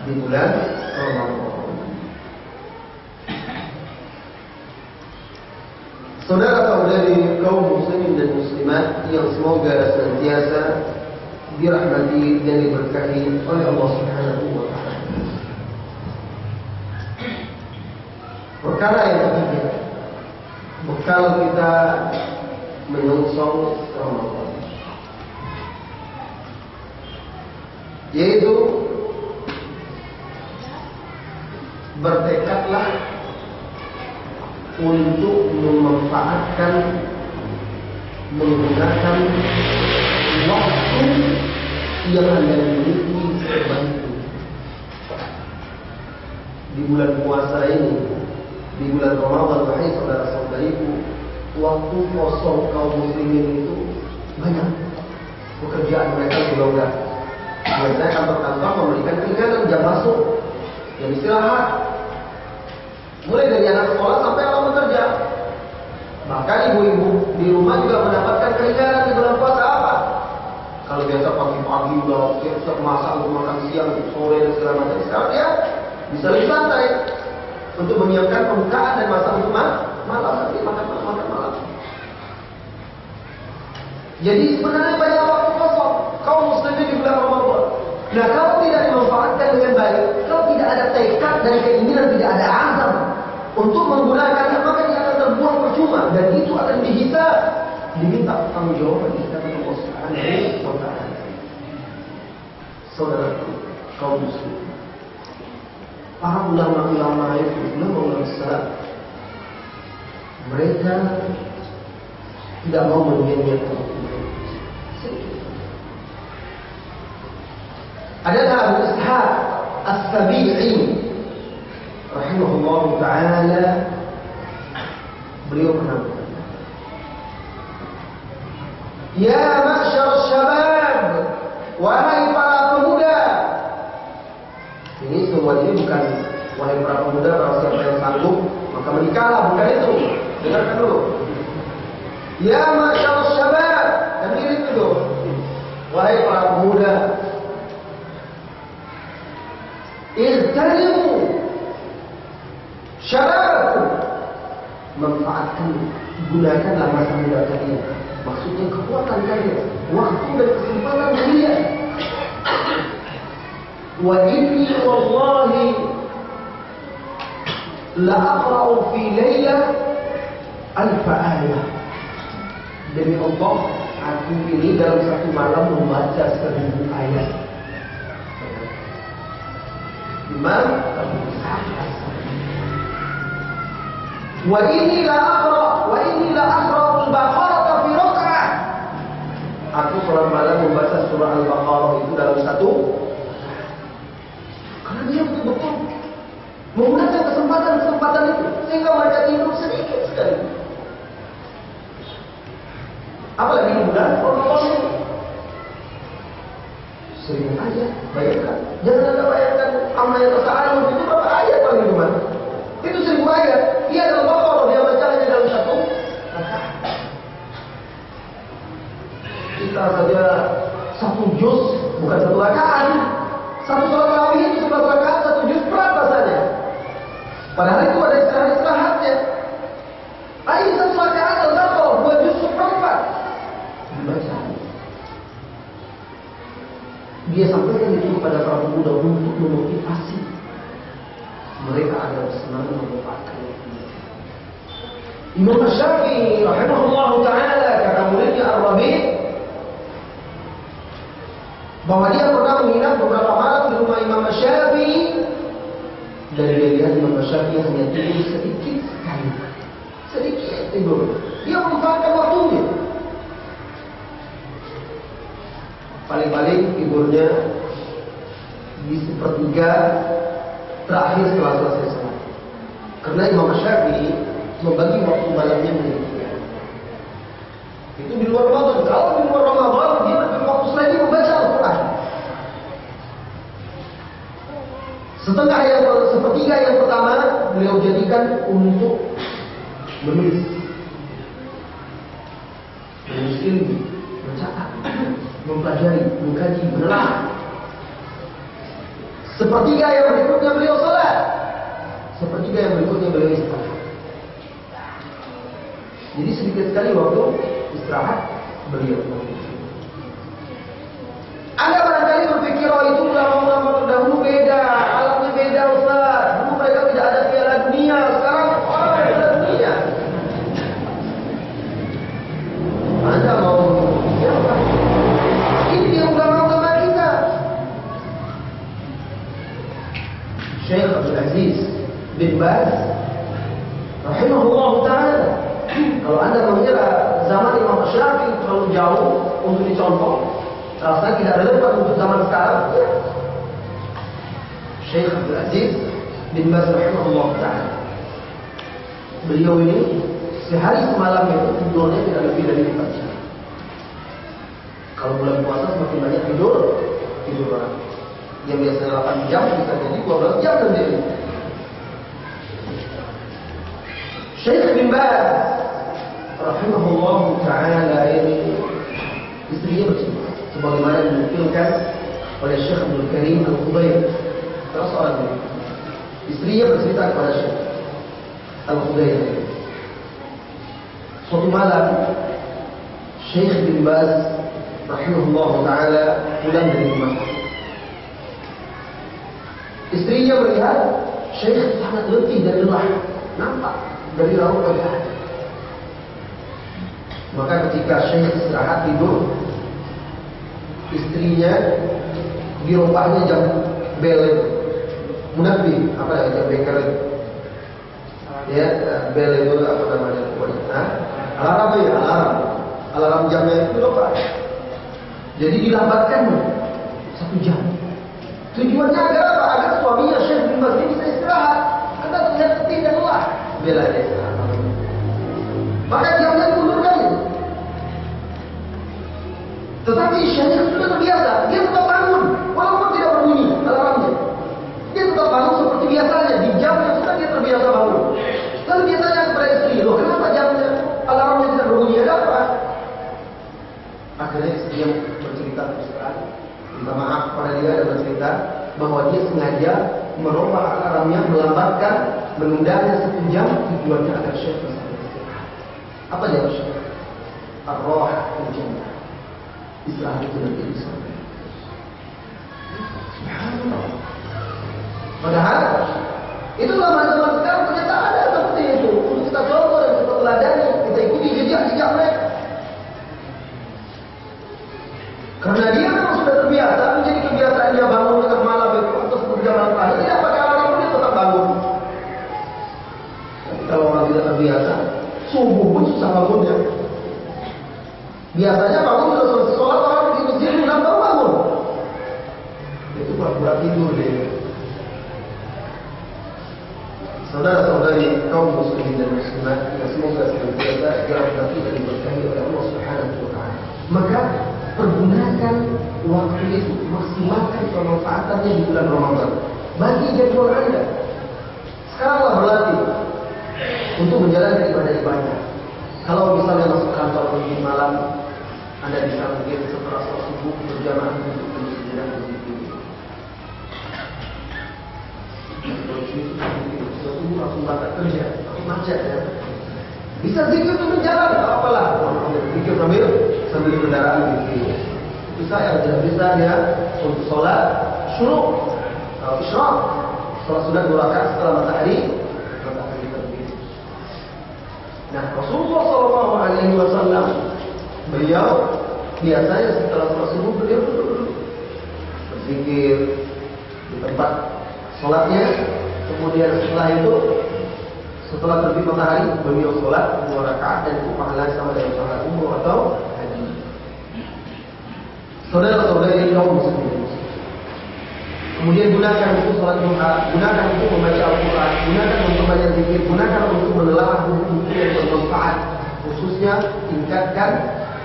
di bulan Ramadan. Saudara-saudari kaum muslimin dan muslimat yang semoga senantiasa dirahmati dan diberkahi oleh Allah Subhanahu wa taala. Perkara yang ketiga, bekal kita menyongsong Ramadan, yaitu bertekadlah untuk memanfaatkan, menggunakan waktu yang Anda miliki sebaik-baiknya. Di bulan puasa ini, di bulan Ramadan, wahai saudara-saudariku, waktu kosong kaum muslimin itu banyak. Pekerjaan mereka juga udah biasanya kantor-kantor memberikan keringanan jam masuk, jam istirahat. Mulai dari anak sekolah sampai orang bekerja. Bahkan ibu-ibu di rumah juga mendapatkan keringanan di bulan puasa apa? Kalau biasa pagi-pagi udah siap-siap masak untuk makan siang, sore dan segala macam, sekarang dia bisa lebih santai untuk menyiapkan pembukaan dan masak untuk malam, nanti makan malam. Jadi sebenarnya banyak waktu kosong kaum muslimin di bulan Ramadan. Nah, kalau tidak dimanfaatkan dengan baik, kalau tidak ada tekad dan keinginan, tidak ada azam untuk menggunakannya, maka dia akan terbuang percuma dan itu akan dihisab, diminta pertanggungjawaban di hadapan Allah Subhanahu wa taala. Saudara kaum muslim, para ulama-ulama itu, ulama besar, mereka tidak mau menyia-nyiakan waktu. Adalah Abu Ishaq As-Sabi'i rahimahullah ta'ala, beliau pernah berkata, ya ma'syar syabab, wahai para pemuda. Ini semua ini bukan wahai para pemuda, kalau siapa yang sanggup maka menikahlah, bukan itu. Dengarkan dulu. Ya ma'syar syabab, dan mirip itu, wahai para pemuda, iltanimu syarabakum, manfaatkan, gunakanlah masa muda kalian, maksudnya kekuatan kalian, waktu dan kesempatan kalian. Wa inni wallahi la aqra'u fi layla alfa ayat. Demi Allah, aku ini dalam satu malam membaca 1000 ayat. Imam Abu Ishaq As-Sabi'i. Wa inni la aqra al-Baqarah fi rak'ah. Aku salat malam membaca surah Al-Baqarah itu dalam satu. Karena dia betul-betul menggunakan kesempatan itu sehingga mereka tidur sedikit sekali. Apalagi di bulan Ramadan ini 1000 ayat, bayangkan. Jangan Anda bayangkan amal yang kesalahan itu berapa ayat paling cuma? Itu 1000 ayat. Dia dalam Baqarah, dia bacanya dalam satu rakaat. Kita saja satu juz, bukan satu rakaat. Satu sholat tarawih itu 11 rakaat, satu juz berapa saja? Padahal itu ada istirahat-istirahatnya. Ini satu rakaat Al-Baqarah, 2 juz seperempat. Dibaca. Dia sampaikan itu kepada para pemuda untuk memotivasi mereka agar senang memanfaatkan itu. Imam Syafi'i rahimahullah taala kata muridnya Ar-Rabi' bahwa dia pernah menginap beberapa malam di rumah Imam Syafi'i dan dia lihat Imam Syafi'i hanya tidur sedikit sekali, sedikit tidur. Dia memanfaatkan waktunya. Paling-paling tidurnya di sepertiga terakhir setelah selesai sholat. Karena Imam Syafi'i membagi waktu malamnya menjadi 3. Itu di luar Ramadan. Kalau di luar Ramadan dia lebih fokus lagi membaca Al-Quran. Sepertiga yang pertama beliau jadikan untuk menulis ilmu, mencatat, mempelajari, mengkaji, menelaah. Sepertiga yang berikutnya beliau salat. Sepertiga yang berikutnya beliau istirahat. Jadi sedikit sekali waktu istirahat beliau. Anda barangkali berpikir, oh itu ulama-ulama terdahulu beda, alamnya beda Ustaz. Dulu mereka tidak ada Piala Dunia, sekarang orang ada Piala Dunia. Anda mau siapa? Ini ulama-ulama kita. Syekh Abdul Aziz bin Baz rahimahullah ta'ala. Kalau Anda mengira zaman Imam Syafi'i terlalu jauh untuk dicontoh, rasanya tidak relevan untuk zaman sekarang, ya. Syekh Abdul Aziz bin Baz rahimahullah ta'ala, beliau ini sehari semalam itu tidurnya tidak lebih dari 4 jam. Kalau bulan puasa semakin banyak tidur orang. Yang biasanya 8 jam bisa jadi 12 jam sendiri. Syekh bin Baz rahimahullah ta'ala ini istrinya bercerita sebagaimana dinukilkan oleh Syekh Abdul Karim Al-Khudair. Terus soal ini, istrinya bercerita kepada Syekh Al-Khudair. Suatu malam Syekh bin Baz rahimahullah ta'ala pulang dari rumah. Istrinya melihat Syekh sangat letih dan lelah, nampak dari raut wajah. Maka ketika Syekh istirahat tidur, istrinya di rumahnya jam bel munabih, apa ya, jam beker ya, bel itu apa namanya, alarm ya, alarm jamnya itu lupa. Jadi dilambatkan 1 jam. Tujuannya agar apa? Agar suaminya Syekh bin Baz bisa istirahat, karena terlihat letih dan lelah. Bela dia istirahat. Maka jamnya diundurkan. Tetapi Syekh sudah terbiasa, dia tetap bangun walaupun tidak berbunyi alarmnya. Dia tetap bangun seperti biasanya di jam yang sudah dia terbiasa bangun. Lalu dia tanya kepada istri, loh kenapa jamnya alarmnya tidak berbunyi? Ada apa? Akhirnya istri yang bercerita terus, minta maaf pada dia dan bercerita bahwa dia sengaja merubah alarmnya, melambatkan, menundanya 1 jam, tujuannya agar Syekh bisa istirahat. Apa jawab Syekh? Ar-Rah al-Jannah. Istirahat itu nanti di surga. Subhanallah. Padahal itu zaman-zaman sekarang ternyata ada seperti itu. Untuk kita contoh dan kita teladani, kita ikuti jejak-jejak mereka. Karena dia memang sudah terbiasa, menjadi kebiasaan dia bangun tengah malam itu atau 10 jam terakhir, tidak pakai alarm dia tetap bangun. Tapi kalau orang tidak terbiasa, subuh pun susah bangunnya. Biasanya bangun sudah selesai sholat, orang di masjid sudah baru bangun. Itu pura-pura tidur dia. Saudara-saudari kaum muslimin dan muslimat yang semoga senantiasa dirahmati dan diberkahi oleh Allah Subhanahu wa taala. Maka pergunakan waktu itu, maksimalkan pemanfaatannya di bulan Ramadan. Bagi jadwal Anda. Sekaranglah berlatih untuk menjalankan ibadah-ibadah. Kalau misalnya masuk kantor di malam, Anda bisa mungkin setelah sholat subuh berjamaah untuk berjalan ke situ. Subuh langsung berangkat kerja, macet ya. Bisa zikir itu berjalan, tak apalah. Zikir sambil di kendaraan gitu. Bisa ya, tidak bisa ya. untuk sholat syuruk atau isyraq. Sholat sunat 2 rakaat setelah matahari terbit. Nah, Rasulullah SAW beliau biasanya setelah sholat subuh beliau duduk berzikir di tempat sholatnya. Kemudian setelah itu, setelah terbit matahari, beliau sholat 2 rakaat dan itu pahalanya sama dengan sholat umroh atau haji. Saudara-saudari kaum muslimin, kemudian gunakan untuk sholat duha, gunakan untuk membaca Al-Quran, gunakan untuk membaca zikir, gunakan untuk menelaah buku-buku yang bermanfaat, khususnya tingkatkan,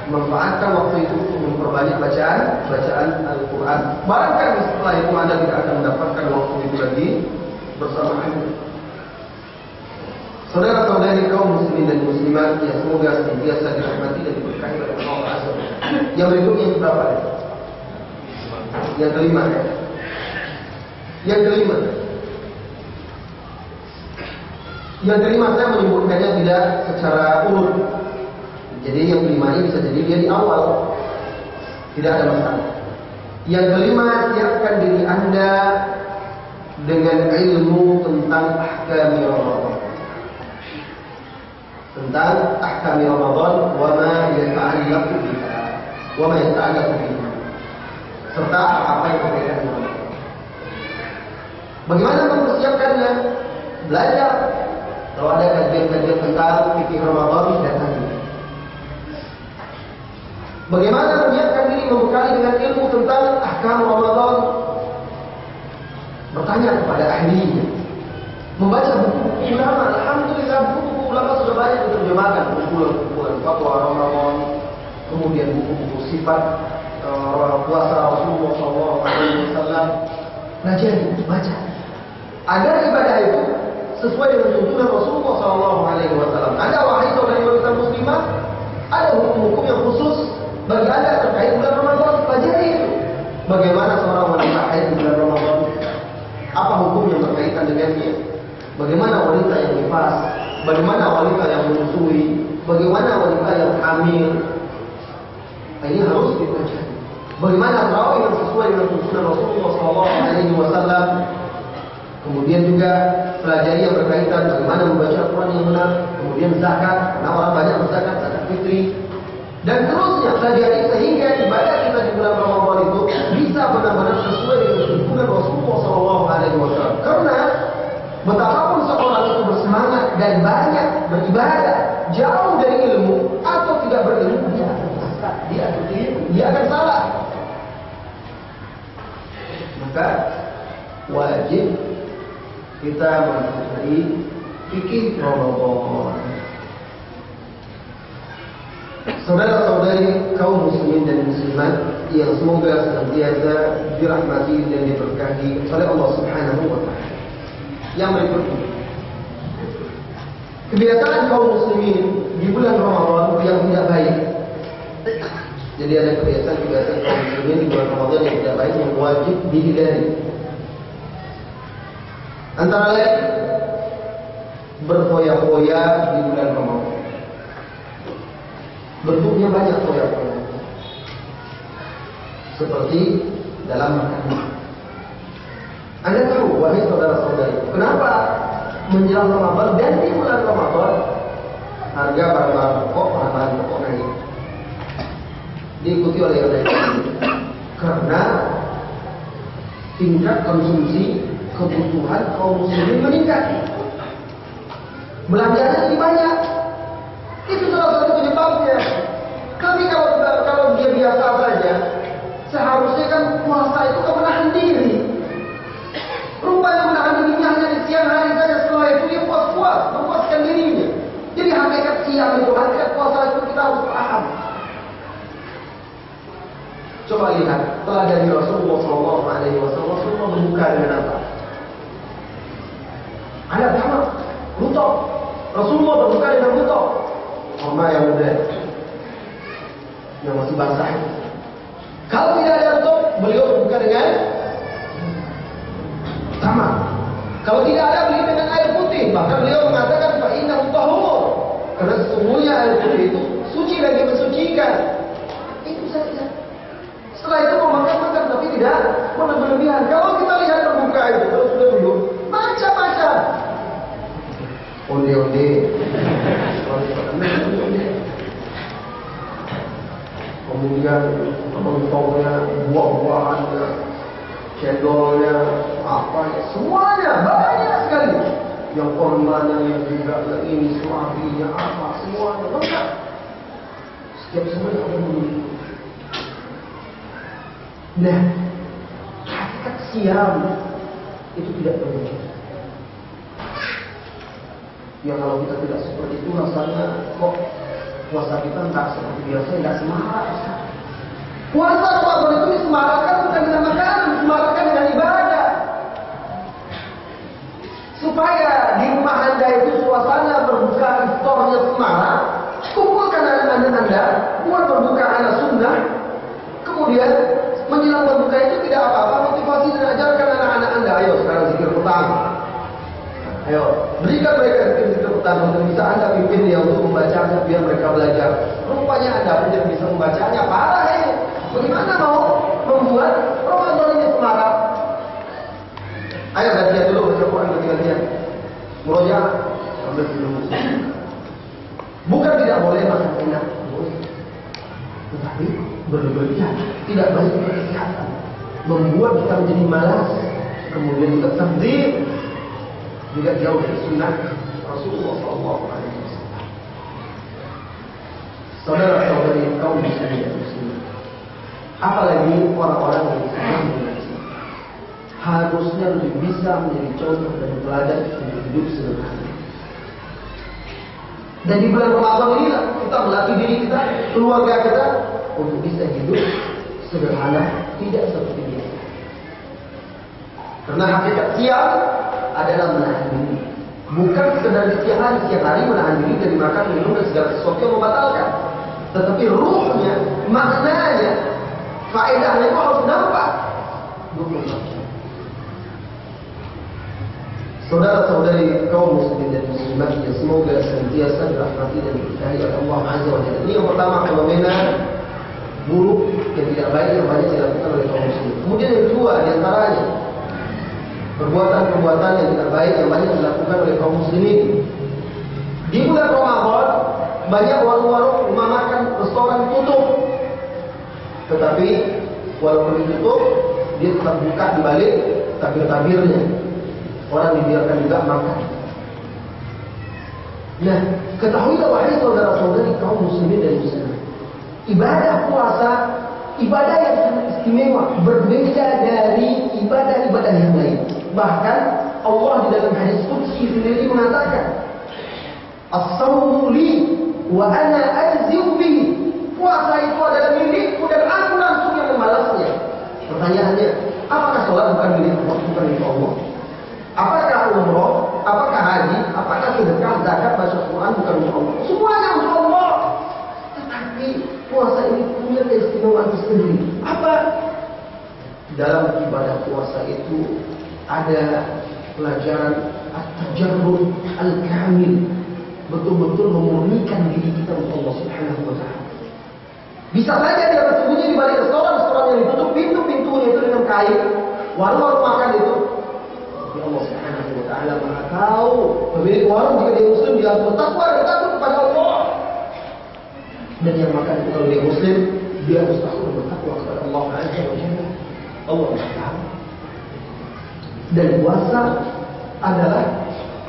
manfaatkan waktu itu untuk memperbanyak bacaan Al-Quran. Barangkali setelah itu Anda tidak akan mendapatkan waktu itu lagi bersama Anda. Saudara-saudari kaum muslimin dan muslimat yang semoga senantiasa dirahmati dan diberkahi oleh Allah Azza wa Jalla. Yang berikutnya yang berapa? Yang kelima ya. Yang kelima saya menyebutkannya tidak secara urut. Jadi yang kelima ini bisa jadi dia di awal, tidak ada masalah. Yang kelima, siapkan diri Anda dengan ilmu tentang ahkam Ramadan. Tentang ahkam Ramadan wa ma yata'allaqu biha wa ma yata'allaqu biha, serta apa yang berkaitan dengan Ramadan. Bagaimana mempersiapkannya? Belajar. Kalau ada kajian-kajian tentang fikih Ramadan, datangi. Bagaimana menyiapkan diri membekali dengan ilmu tentang ahkam Ramadan? Bertanya kepada ahlinya. Membaca buku-buku ulama. Alhamdulillah buku-buku ulama sudah banyak diterjemahkan. Buku-buku fatwa Ramadan, kemudian buku-buku sifat puasa Rasulullah SAW. Pelajari, baca. Agar ibadah itu sesuai dengan tuntunan Rasulullah SAW. Ada wahai saudari wanita muslimah, ada hukum-hukum yang khusus bagi Anda terkait bulan Ramadan. Pelajari itu. Bagaimana seorang wanita haid di bulan Ramadan? Apa hukum yang berkaitan dengannya? Bagaimana wanita yang nifas? Bagaimana wanita yang menyusui? Bagaimana wanita yang hamil? Ini harus dipelajari. Bagaimana tarawih yang sesuai dengan tuntunan Rasulullah SAW. Kemudian juga pelajari yang berkaitan bagaimana membaca Al-Quran yang benar. Kemudian zakat, karena orang banyak berzakat, zakat fitri. Dan terusnya pelajari sehingga ibadah kita di bulan Ramadan itu bisa benar-benar sesuai dengan tuntunan Rasulullah SAW. Karena betapapun seorang itu bersemangat dan banyak beribadah jauh dari ilmu atau tidak berilmu, dia akan sesat, dia akan salah. Maka wajib kita mempelajari fikih Ramadan. Saudara-saudari kaum muslimin dan muslimat yang semoga senantiasa dirahmati dan diberkahi oleh Allah Subhanahu wa taala. Yang berikutnya, kebiasaan kaum muslimin di bulan Ramadan yang tidak baik. Jadi ada kebiasaan kaum muslimin di bulan Ramadan yang tidak baik yang wajib dihindari. Antara lain berfoya-foya di bulan Ramadan. Bentuknya banyak foya-foya. Seperti dalam makanan. Anda tahu, wahai saudara-saudari, kenapa menjelang Ramadan dan di bulan Ramadan harga barang-barang pokok naik? Diikuti oleh yang lain. Karena tingkat konsumsi kebutuhan kaum muslimin meningkat. Belanjanya lebih banyak. Itu salah satu penyebabnya. Tapi kalau dia biasa saja, seharusnya kan puasa itu kan menahan diri. Rupanya menahan dirinya hanya di siang hari saja. Setelah itu dia puas-puas, memuaskan dirinya. Jadi hakikat siang itu, hakikat puasa itu kita harus paham. Coba lihat, telah dari Rasulullah SAW, Rasulullah membuka dengan apa? Ada tamar, rutok. Rasulullah berbuka dengan rutok. Kurma yang muda, yang masih basah. Kalau tidak ada rutok, beliau berbuka dengan tamar. Kalau tidak ada, beliau dengan air putih. Bahkan beliau mengatakan fa innahu tahur, karena sesungguhnya air putih itu suci lagi mensucikan. Itu saja. Setelah itu mau makan, tapi tidak kemudian mentongnya, buah-buahannya, cendolnya, apa ya, semuanya banyak sekali. Yang korbannya, yang juga yang ini, suaminya, apa, semuanya lengkap. Setiap semuanya ada memiliki. Nah, hakikat siam itu tidak berbeda. Ya kalau kita tidak seperti itu rasanya kok puasa kita tidak seperti biasa, tidak semarak. Puasa Ramadan itu disemarakkan bukan dengan makanan, disemarakkan dengan ibadah. Supaya di rumah Anda itu suasana berbuka iftarnya semarak, kumpulkan anak-anak Anda, buat berbuka ala sunnah. Kemudian menjelang berbuka itu tidak apa-apa, motivasi dan ajarkan anak-anak Anda. Ayo sekarang zikir petang. Ayo berikan mereka zikir petang untuk bisa Anda pimpin dia untuk membacanya biar mereka belajar. Rupanya Anda pun tidak bisa membacanya, parah ini. Bagaimana mau membuat Ramadan ini semarak? Ayo gantian dulu baca Quran gantian. Murojaah sambil dulu. Bukan tidak boleh makan enak, boleh. Tetapi berlebihan tidak baik untuk kesehatan. Membuat kita menjadi malas, kemudian kita terdir, juga jauh dari sunnah Rasulullah SAW. Saudara-saudari kaum muslimin, apalagi orang-orang yang sedang mengaji, harusnya lebih bisa menjadi contoh dan teladan untuk hidup sederhana. Dan di bulan Ramadan ini kita melatih diri kita, keluarga kita untuk bisa hidup sederhana, tidak seperti biasa. Karena hakikat siam adalah menahan diri. Bukan sekedar di siang hari menahan diri dari makan, minum dan segala sesuatu yang membatalkan. Tetapi ruhnya, maknanya, faedahnya itu harus nampak. Saudara-saudari kaum muslimin dan muslimat yang semoga senantiasa dirahmati dan diberkahi oleh Allah Azza wa Jalla. Ini yang pertama, fenomena buruk yang tidak baik yang banyak dilakukan oleh kaum muslimin. Kemudian yang kedua, di antaranya perbuatan-perbuatan yang tidak baik yang banyak dilakukan oleh kaum muslimin. Di bulan Ramadan banyak warung-warung, rumah makan, restoran tutup. Tetapi walaupun ditutup, dia tetap buka di balik tabir-tabirnya. Orang dibiarkan juga makan. Nah, ketahuilah wahai saudara-saudari kaum muslimin dan muslimat, ibadah puasa, ibadah yang sangat istimewa, berbeda dari ibadah-ibadah yang lain. Bahkan Allah di dalam hadis qudsi sendiri mengatakan, "As-sawmu li wa ana ajzi'u bihi." Puasa itu adalah milikku dan aku langsung yang membalasnya. Pertanyaannya, apakah sholat bukan milik Allah, bukan milik Allah? Apakah umroh, apakah haji, apakah sedekah, zakat, baca Quran bukan untuk Allah? Semuanya untuk Allah. Tetapi puasa ini punya keistimewaan sendiri. Apa? Dalam ibadah puasa itu ada pelajaran at-tajarrud al-kamil, betul-betul memurnikan diri kita untuk Allah Subhanahu wa taala. Bisa saja dia bersembunyi di balik restoran yang ditutup pintu-pintunya itu dengan kain, warung-warung makan itu. Ya Allah Subhanahu wa taala Maha tahu. Pemilik warung jika dia muslim dia harus bertakwa dan takut kepada Allah. Dan yang makan itu kalau dia muslim, dia harus takut dan bertakwa kepada Allah Azza wa Jalla. Allah Maha tahu. Dan puasa adalah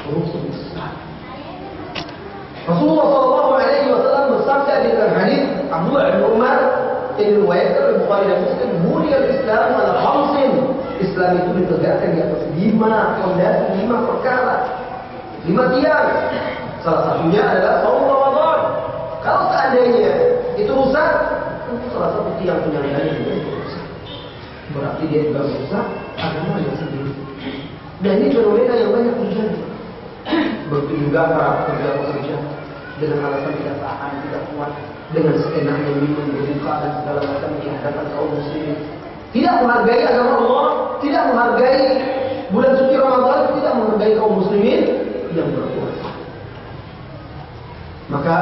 rukun Islam. Rasulullah SAW bersabda di dalam hadis Abdullah bin Umar yang diriwayatkan oleh Bukhari dan Muslim, "Buniyal Islam ala khamsin." Islam itu ditegakkan di atas 5 fondasi, 5 perkara, 5 tiang. Salah satunya adalah shaum Ramadan. Kalau seandainya itu rusak, itu salah satu tiang penyelenggaraan juga itu rusak. Berarti dia juga rusak agama yang sendiri. Dan ini fenomena yang banyak terjadi. Begitu juga para pekerja dengan alasan tidak tahan, tidak kuat, dengan seenaknya minum, berbuka dan segala macam di hadapan kaum muslimin. Tidak menghargai agama Allah, tidak menghargai bulan suci Ramadan, tidak menghargai kaum muslimin yang berpuasa. Maka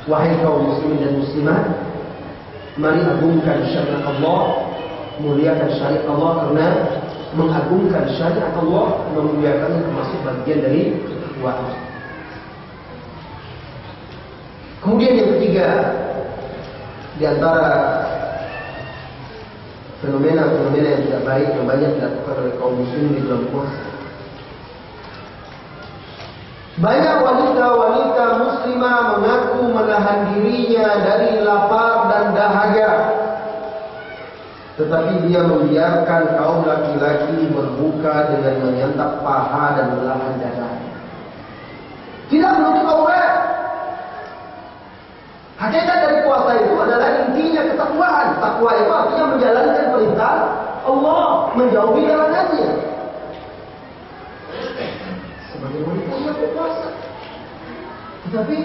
wahai kaum muslimin dan muslimat, mari agungkan syariat Allah, muliakan syariat Allah, karena mengagungkan syariat Allah memuliakannya termasuk bagian dari ketakwaan. Kemudian yang ketiga, Di antara fenomena-fenomena yang tidak baik yang banyak dilakukan oleh kaum muslimin di bulan puasa. Banyak wanita-wanita muslimah mengaku menahan dirinya dari lapar dan dahaga, tetapi dia membiarkan kaum laki-laki berbuka dengan menyantap paha dan belahan dadanya. Tidak menutup aurat. Hakikat dari puasa itu adalah intinya ketakwaan. Takwa itu artinya menjalankan perintah Allah, menjauhi larangannya. Sebagai wanita dia berpuasa, tetapi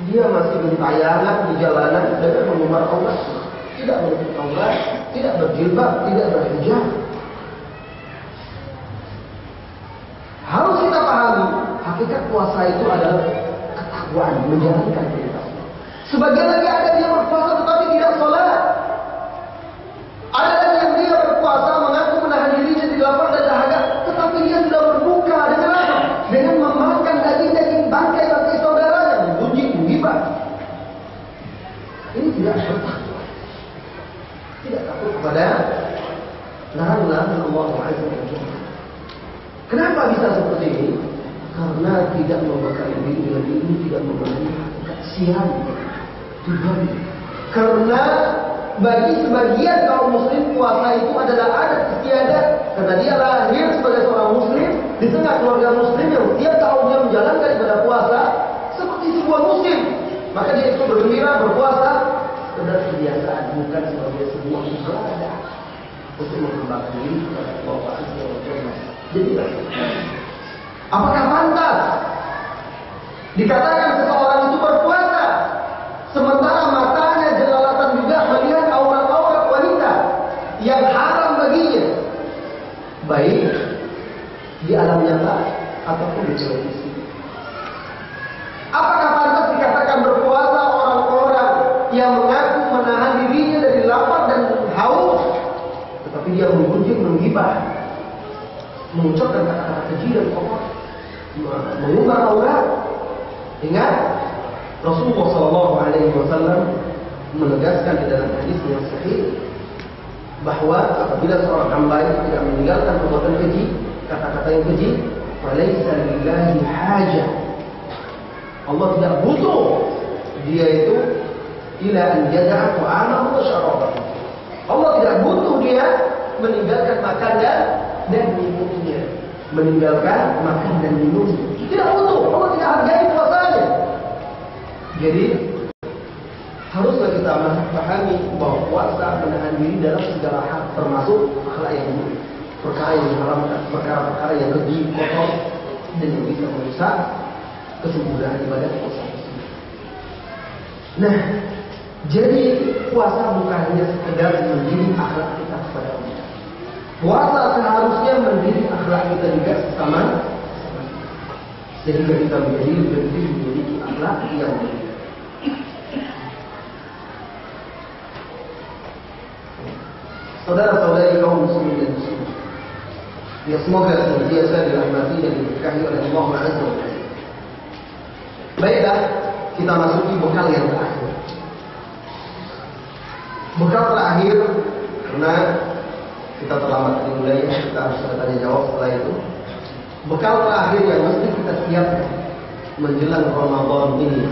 dia masih bertayangan di jalanan dengan mengumbar aurat, tidak menutup aurat, tidak berjilbab, tidak berhijab. Harus kita pahami, hakikat puasa itu adalah ketakwaan, menjalankan perintah. Sebagian lagi ada dia berpuasa tetapi tidak sholat. Ada lagi yang dia berpuasa mengaku menahan dirinya di lapar dan dahaga, tetapi dia sudah berbuka dengan apa? Dengan memakan daging-daging bangkai-bangkai saudaranya, mengunjing, menggibah. Ini tidak bertakwa, tidak takut kepada larangan Allah Azza wa Jalla. Kenapa bisa seperti ini? Karena tidak membekali diri dengan ini, tidak membekali kasihan. Karena bagi sebagian kaum muslim puasa itu adalah adat istiadat, karena dia lahir sebagai seorang muslim di tengah keluarga muslim yang tiap tahunnya menjalankan ibadah puasa seperti sebuah muslim, maka dia itu bergembira berpuasa sekedar kebiasaan, bukan sebagai sebuah ibadah untuk mengembangkan diri kepada Allah Azza wa Jalla. Jadi apakah pantas dikatakan seseorang itu berpuasa sementara matanya jelalatan juga melihat aurat-aurat wanita yang haram baginya, baik di alam nyata ataupun di televisi? Apakah pantas dikatakan berpuasa orang-orang yang mengaku menahan dirinya dari lapar dan haus, tetapi dia menggunjing, menggibah, mengucapkan kata-kata keji dan kotor, mengumbar aurat? Ingat, Rasulullah SAW menegaskan di dalam hadis yang sahih bahwa apabila seorang hamba itu tidak meninggalkan perbuatan keji, kata-kata yang keji, "Falaisa lillahi hajah." Allah tidak butuh dia itu ila an yada'a ta'amahu wa syarabahu. Allah tidak butuh dia meninggalkan makan dan minumnya, meninggalkan makan dan minum. Tidak butuh. Allah tidak hargai puasanya. Jadi haruslah kita pahami bahwa puasa menahan diri dalam segala hal, termasuk akhlak yang buruk, perkara yang diharamkan, perkara-perkara yang keji, kotor, dan yang bisa merusak kesempurnaan ibadah puasa. Nah, jadi puasa bukan hanya sekedar mendidik akhlak kita kepada Allah. Puasa seharusnya mendidik akhlak kita juga sesama, sehingga kita menjadi memiliki akhlak yang baik. Saudara-saudari kaum muslimin dan muslimat, ya semoga senantiasa dirahmati dan diberkahi oleh Allah Azza wa Jalla. Baiklah, kita masuki bekal yang terakhir. Bekal terakhir, karena kita terlambat tadi mulai, kita harus tanya jawab setelah itu. Bekal terakhir yang mesti kita siapkan menjelang Ramadan ini,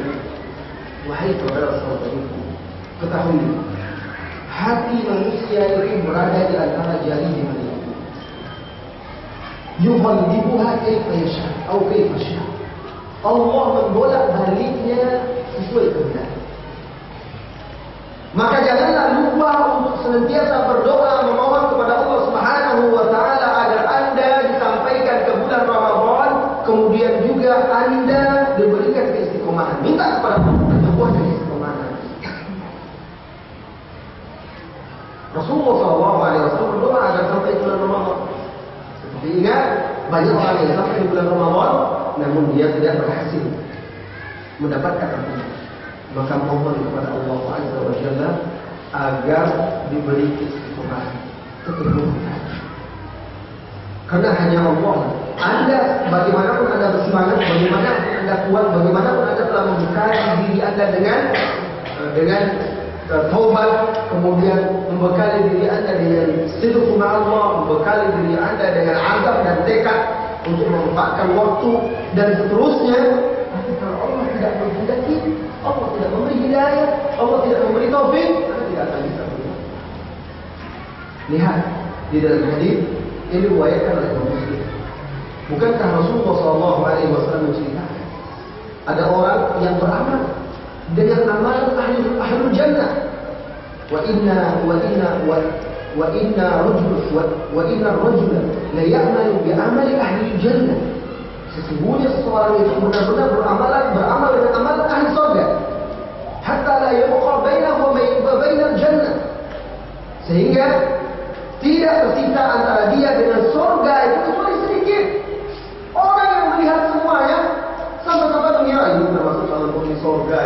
wahai saudara-saudariku, ketahui hati manusia itu berada di antara jari jemari. Yuqallibuha kaifa yasha atau kaifa syaa. Allah membolak-baliknya sesuai kehendak. Maka janganlah lupa untuk senantiasa berdoa memohon kepada Allah Subhanahu wa taala agar Anda disampaikan ke bulan Ramadan, kemudian juga Anda diberikan keistiqomahan. Minta kepada Allah kekuatan keistiqomahan. Rasulullah SAW berdoa agar sampai bulan Ramadan. Seperti ingat, banyak orang yang sampai di bulan Ramadan namun dia tidak berhasil mendapatkan artinya. Maka mohon kepada Allah Azza wa Jalla agar diberi keistiqomahan, keteguhan. Karena hanya Allah. Anda bagaimanapun Anda bersemangat, bagaimanapun Anda kuat, bagaimanapun Anda telah membuka diri Anda dengan taubat, kemudian membekali diri Anda dengan sidq ma'allah, membekali diri Anda dengan azam dan tekad untuk memanfaatkan waktu dan seterusnya. Tapi kalau Allah tidak menghendaki, Allah tidak memberi hidayah, Allah tidak memberi taufik, Anda tidak akan bisa berbuat. Lihat di dalam hadis ini diriwayatkan oleh Imam Muslim. Bukankah Rasulullah SAW menceritakan ada orang yang beramal dengan amalan ahlul jannah, wa inna rajula la ya'malu bi amali ahli jannah. Sesungguhnya seseorang itu benar-benar beramal dengan amalan ahli surga, hatta la yabqa bainahu wa bainal jannah, sehingga tidak tersisa antara dia dengan surga itu kecuali sedikit. Orang yang melihat semuanya sampai-sampai mengira ini termasuk calon penghuni surga.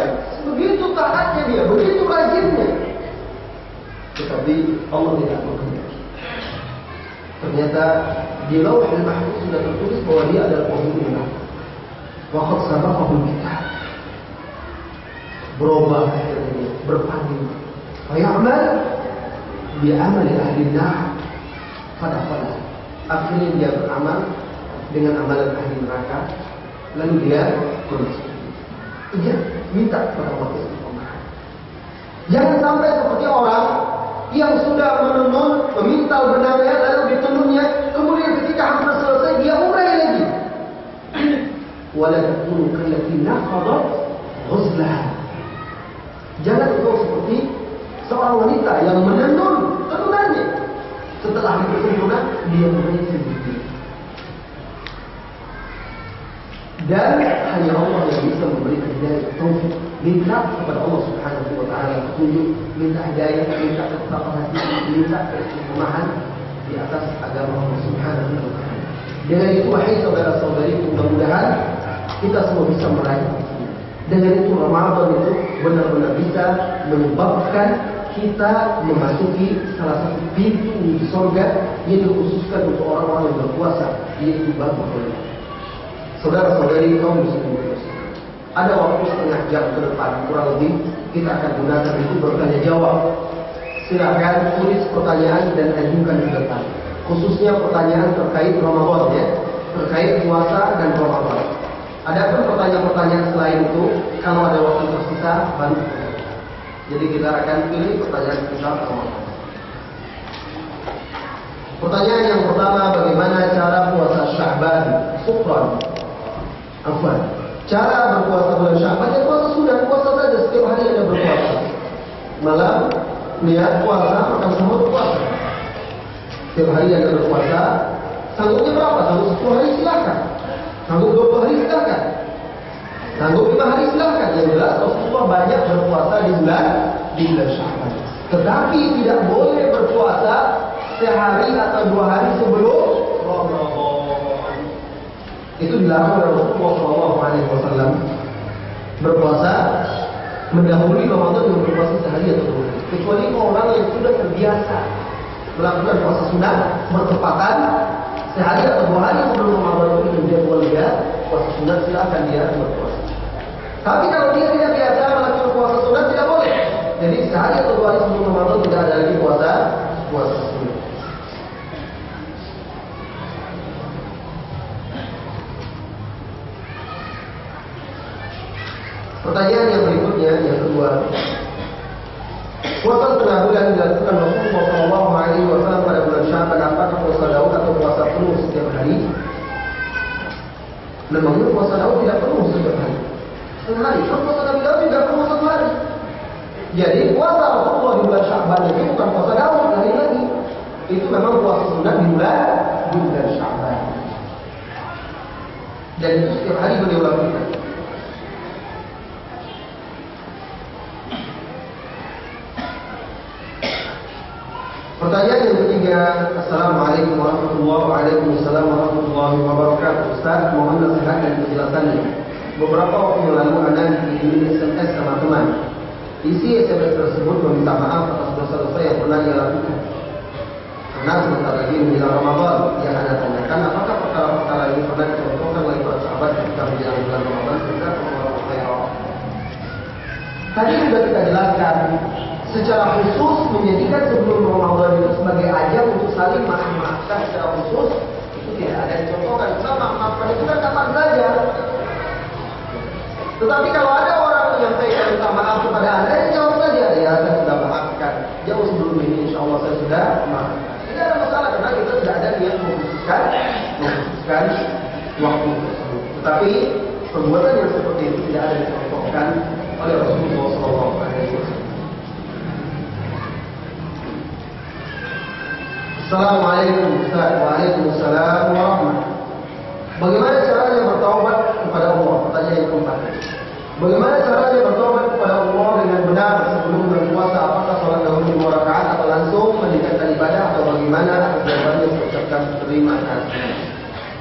Begitu taatnya dia, begitu rajinnya. Tetapi Allah tidak menghendaki. Ternyata di Lauhul Mahfuz sudah tertulis bahwa dia adalah penghuni neraka. Wa qad sabaqahu kitab. Berubah akhirnya, berpaling. Wa ya'mal bi amali ahli nar. Pada akhirnya dia beramal dengan amalan ahli neraka, lalu dia masuk. Dia minta kepada Allah istiqomah. Jangan sampai seperti orang yang sudah menenun, memintal benangnya, lalu ditenunnya, kemudian ketika hampir selesai dia urai lagi. Wala takunu kallati naqadat ghuzlaha. Jangan engkau seperti seorang wanita yang menenun tenunannya. Setelah disempurna, dia urai sendiri. Dan hanya Allah yang bisa memberikan hidayah taufik. Minta kepada Allah Subhanahu wa taala petunjuk, minta hidayah, minta ketakwaan hati, minta keistiqomahan di atas agama Allah Subhanahu wa taala. Dengan itu wahai saudara-saudariku, mudah-mudahan kita semua bisa meraih. Dengan itu Ramadan itu benar-benar bisa menyebabkan kita memasuki salah satu pintu di surga yang dikhususkan untuk orang-orang yang berpuasa, yaitu bab Ramadan. Saudara-saudari kaum muslimin, ada waktu setengah jam ke depan kurang lebih kita akan gunakan itu bertanya jawab. Silakan tulis pertanyaan dan ajukan ke depan. Khususnya pertanyaan terkait Ramadan ya, terkait puasa dan Ramadan. Adapun pertanyaan-pertanyaan selain itu, kalau ada waktu tersisa baru. Jadi kita akan pilih pertanyaan seputar Ramadan. Pertanyaan yang pertama, bagaimana cara puasa Sya'ban? Syukran. Afwan. Cara berpuasa bulan Sya'ban, ya puasa sudah, puasa saja setiap hari ada berpuasa. Malam niat puasa, makan sahur puasa. Setiap hari ada berpuasa. Sanggupnya berapa? Sanggup 10 hari silakan. Sanggup 20 hari silakan. Sanggup 5 hari silakan. Yang jelas Rasulullah banyak berpuasa di bulan Sya'ban. Tetapi tidak boleh berpuasa sehari atau 2 hari sebelum Ramadan. Itu dilarang oleh Rasulullah SAW. Berpuasa mendahului Ramadan dengan berpuasa sehari atau 2 hari. Kecuali orang yang sudah terbiasa melakukan puasa sunnah bertepatan sehari atau 2 hari sebelum Ramadan itu, dan dia boleh puasa sunnah, silakan dia berpuasa. Tapi kalau dia tidak biasa melakukan puasa sunnah, tidak boleh. Jadi sehari atau 2 hari sebelum Ramadan tidak ada lagi puasa sunnah. Pertanyaan yang berikutnya, yang kedua, puasa setengah bulan dilakukan Rasulullah SAW pada bulan Sya'ban, apakah puasa Daud atau puasa penuh setiap hari? Memangnya puasa Daud tidak penuh setiap hari? Setengah hari, kan puasa Nabi Daud juga penuh 1 hari. Jadi puasa Rasulullah di bulan Sya'ban itu bukan puasa Daud lagi. Itu memang puasa sunnah di bulan Sya'ban. Dan itu setiap hari beliau lakukan. Pertanyaan yang ketiga, Assalamualaikum warahmatullahi wabarakatuh. Ustaz, mohon nasihat dan penjelasannya. Beberapa waktu yang lalu Anda dikirimin SMS sama teman. Isi SMS tersebut meminta maaf atas dosa-dosa yang pernah ia lakukan. Karena sebentar lagi menjelang Ramadan, yang Anda tanyakan, apakah perkara-perkara ini pernah dicontohkan oleh para sahabat ketika menjelang bulan Ramadan sehingga Tadi sudah kita jelaskan secara khusus menjadikan sebelum Ramadan itu sebagai ajang untuk saling maafkan secara khusus, itu tidak ada dicontohkan. Karena maafkan itu kan kapan saja. Tetapi kalau ada orang menyampaikan minta maaf kepada Anda, ya jawab saja, ya saya sudah maafkan. Jauh sebelum ini, insya Allah saya sudah maafkan. Tidak ada masalah karena kita tidak ada niat mengkhususkan waktu tersebut. Tetapi perbuatan yang seperti itu tidak ada dicontohkan oleh Rasulullah SAW. Assalamualaikum Ustaz. Waalaikumsalam warahmatullahi. Bagaimana caranya bertaubat kepada Allah? Pertanyaan yang keempat. Bagaimana caranya bertaubat kepada Allah dengan benar sebelum berpuasa? Apakah sholat dahulu 2 rakaat atau langsung meningkatkan ibadah atau bagaimana? Atau jawabannya mengucapkan terima kasih.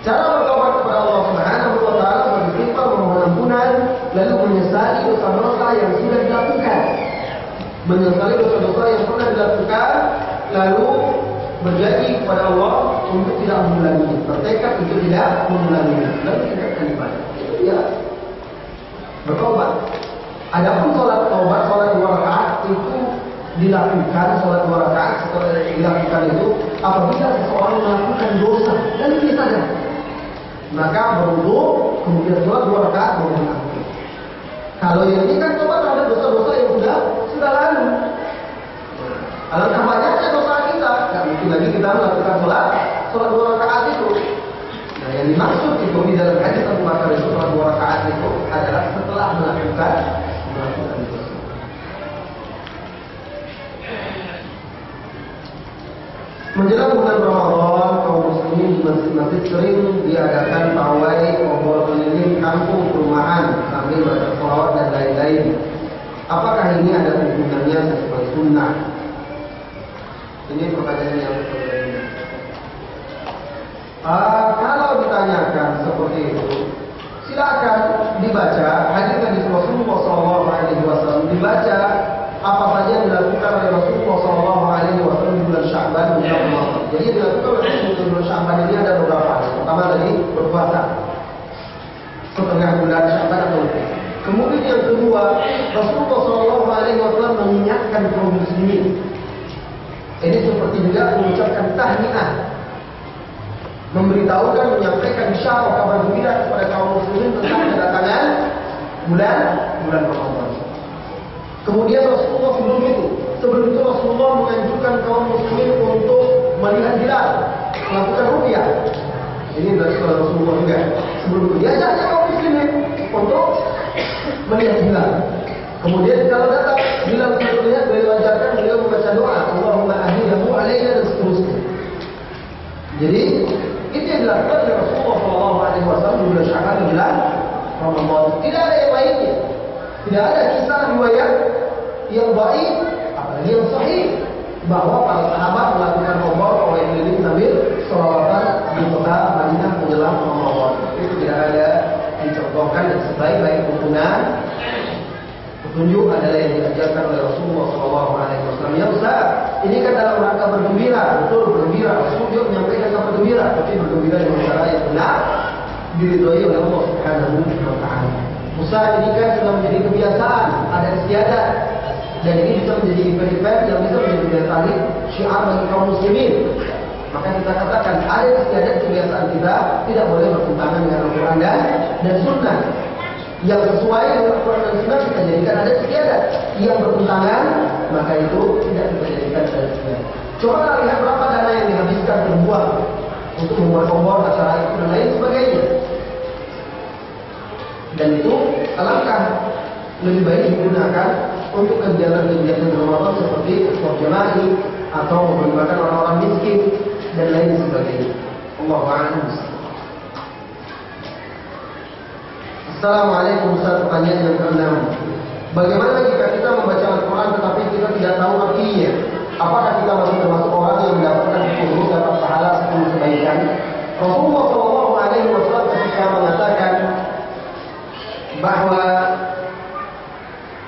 Cara bertaubat kepada Allah Subhanahu wa taala beristighfar, memohon ampunan, lalu menyesali dosa-dosa yang sudah dilakukan. Menyesali dosa-dosa yang pernah dilakukan, lalu berjanji kepada Allah untuk tidak mengulanginya, bertekad untuk tidak mengulanginya, lalu tingkatkan ibadah. Itu dia bertobat. Adapun sholat taubat, sholat 2 rakaat itu dilakukan, sholat 2 rakaat setelah dilakukan itu apabila seseorang melakukan dosa dan dia sadar, maka berwudu kemudian sholat 2 rakaat memohon ampun. Kalau yang ini kan tobat terhadap dosa-dosa yang sudah lalu. Alangkah banyaknya dosa kita, tidak mungkin lagi kita melakukan sholat 2 rakaat itu. Nah, yang dimaksud itu di dalam hadis Abu Bakar itu sholat 2 rakaat itu adalah setelah melakukan dosa. Menjelang bulan Ramadan, kaum muslimin di masjid-masjid sering diadakan pawai obor keliling kampung perumahan sambil baca sholawat dan lain-lain. Apakah ini ada hubungannya sesuai sunnah? Ini pertanyaan yang berbeda. Kalau ditanyakan seperti itu, silakan dibaca hadis Rasulullah SAW, dibaca apa saja yang dilakukan oleh Rasulullah SAW di bulan Sya'ban dan Ramadan. Jadi yang dilakukan oleh Rasulullah di bulan Sya'ban ini ada beberapa. Pertama tadi berpuasa setengah bulan Sya'ban atau lebih. Kemudian yang kedua, Rasulullah SAW mengingatkan kaum muslimin. Ini seperti juga mengucapkan tahniah, memberitahukan, menyampaikan isyarat kabar gembira kepada kaum muslimin tentang kedatangan bulan Ramadan. Kemudian Rasulullah sebelum itu Rasulullah menganjurkan kaum muslimin untuk melihat hilal, melakukan ruqyah. Ini dari Rasulullah juga. Sebelum itu diajaknya kaum muslimin untuk melihat hilal. Kemudian kalau datang hilal sebelumnya, beliau ajarkan beliau membaca doa, Allahumma ahlilahu alaina dan seterusnya. Jadi itu yang dilakukan oleh Rasulullah SAW di bulan Sya'ban di bulan Ramadan. Tidak ada yang lainnya. Tidak ada kisah riwayat yang baik, apalagi yang sahih, bahwa para sahabat melakukan obor pawai keliling sambil sholawatan di kota Madinah menjelang Ramadan. Itu tidak ada dicontohkan, dan sebaik-baik petunjuk adalah yang diajarkan oleh Rasulullah SAW. Ya Ustaz, ini kan dalam rangka bergembira, betul bergembira. Rasulullah menyampaikan kabar gembira, tapi bergembira dengan cara yang benar, diridhoi oleh Allah Subhanahu wa taala. Ustaz, ini kan sudah menjadi kebiasaan, ada istiadat, dan ini bisa menjadi event-event yang bisa menjadi daya tarik syiar bagi kaum muslimin. Maka kita katakan ada istiadat kebiasaan kita tidak boleh bertentangan dengan Al-Quran dan Sunnah. Yang sesuai dengan Al-Quran dan Sunnah kita jadikan ada istiadat. Yang bertentangan maka itu tidak kita jadikan ada istiadat. Coba kita lihat berapa dana yang dihabiskan terbuang untuk membuat obor, acara itu dan lain sebagainya. Dan itu alangkah lebih baik digunakan untuk kegiatan-kegiatan Ramadan seperti ekspor jemaah atau membantu orang-orang miskin dan lain sebagainya. Allahu a'lam. Assalamualaikum. Pertanyaan yang ke-6. Bagaimana jika kita membaca Al-Quran tetapi kita tidak tahu artinya? Apakah kita masih termasuk orang yang mendapatkan khusus dapat pahala 10 kebaikan? Rasulullah SAW ketika mengatakan bahwa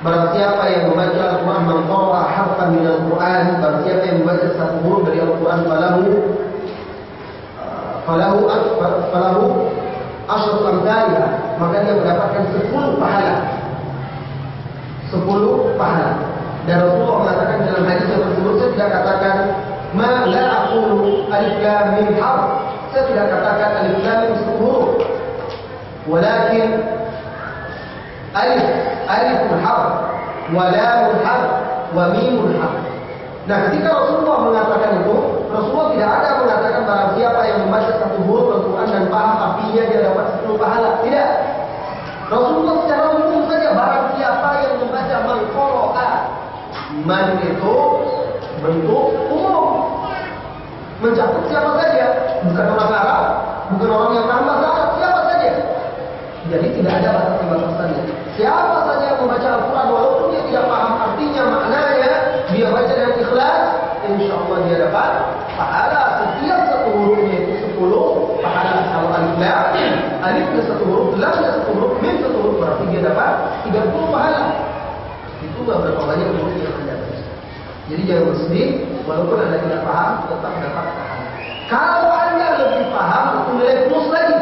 barang siapa yang membaca Al-Quran, man qara'a harfan min Al-Quran, barang siapa yang membaca satu huruf dari Al-Quran, falahu asyru amsalha, maka dia mendapatkan 10 pahala. 10 pahala. Dan Rasulullah mengatakan tidak katakan ma la aqulu alif lam mim harf. Saya tidak katakan alif lam mim huruf. Walakin alif harf wa lam harf wa mim harf. Nah, ketika Rasulullah mengatakan itu, Rasulullah tidak ada mengatakan barang siapa yang membaca satu huruf Al-Quran dan paham artinya dia dapat 10 pahala. Tidak. Rasulullah secara umum saja barang siapa yang membaca man-qara'a. Man itu bentuk umum, mencakup siapa saja, bukan orang Arab, bukan orang yang paham bahasa Arab, siapa saja. Jadi tidak ada batasan-batasannya. Siapa saja yang membaca Al-Quran walaupun dia tidak paham artinya, maknanya, dia baca dengan ikhlas, insya Allah dia dapat pahala. Setiap satu hurufnya itu 10 pahala. Kalau alif lam, alifnya 1 huruf, lamnya 1 huruf, mim 1 huruf, berarti dia dapat 30 pahala. Itu berapa banyak huruf yang ada. Jadi jangan bersedih, walaupun anda tidak paham, tetap dapat pahala. Kalau anda lebih paham, itu nilai plus lagi.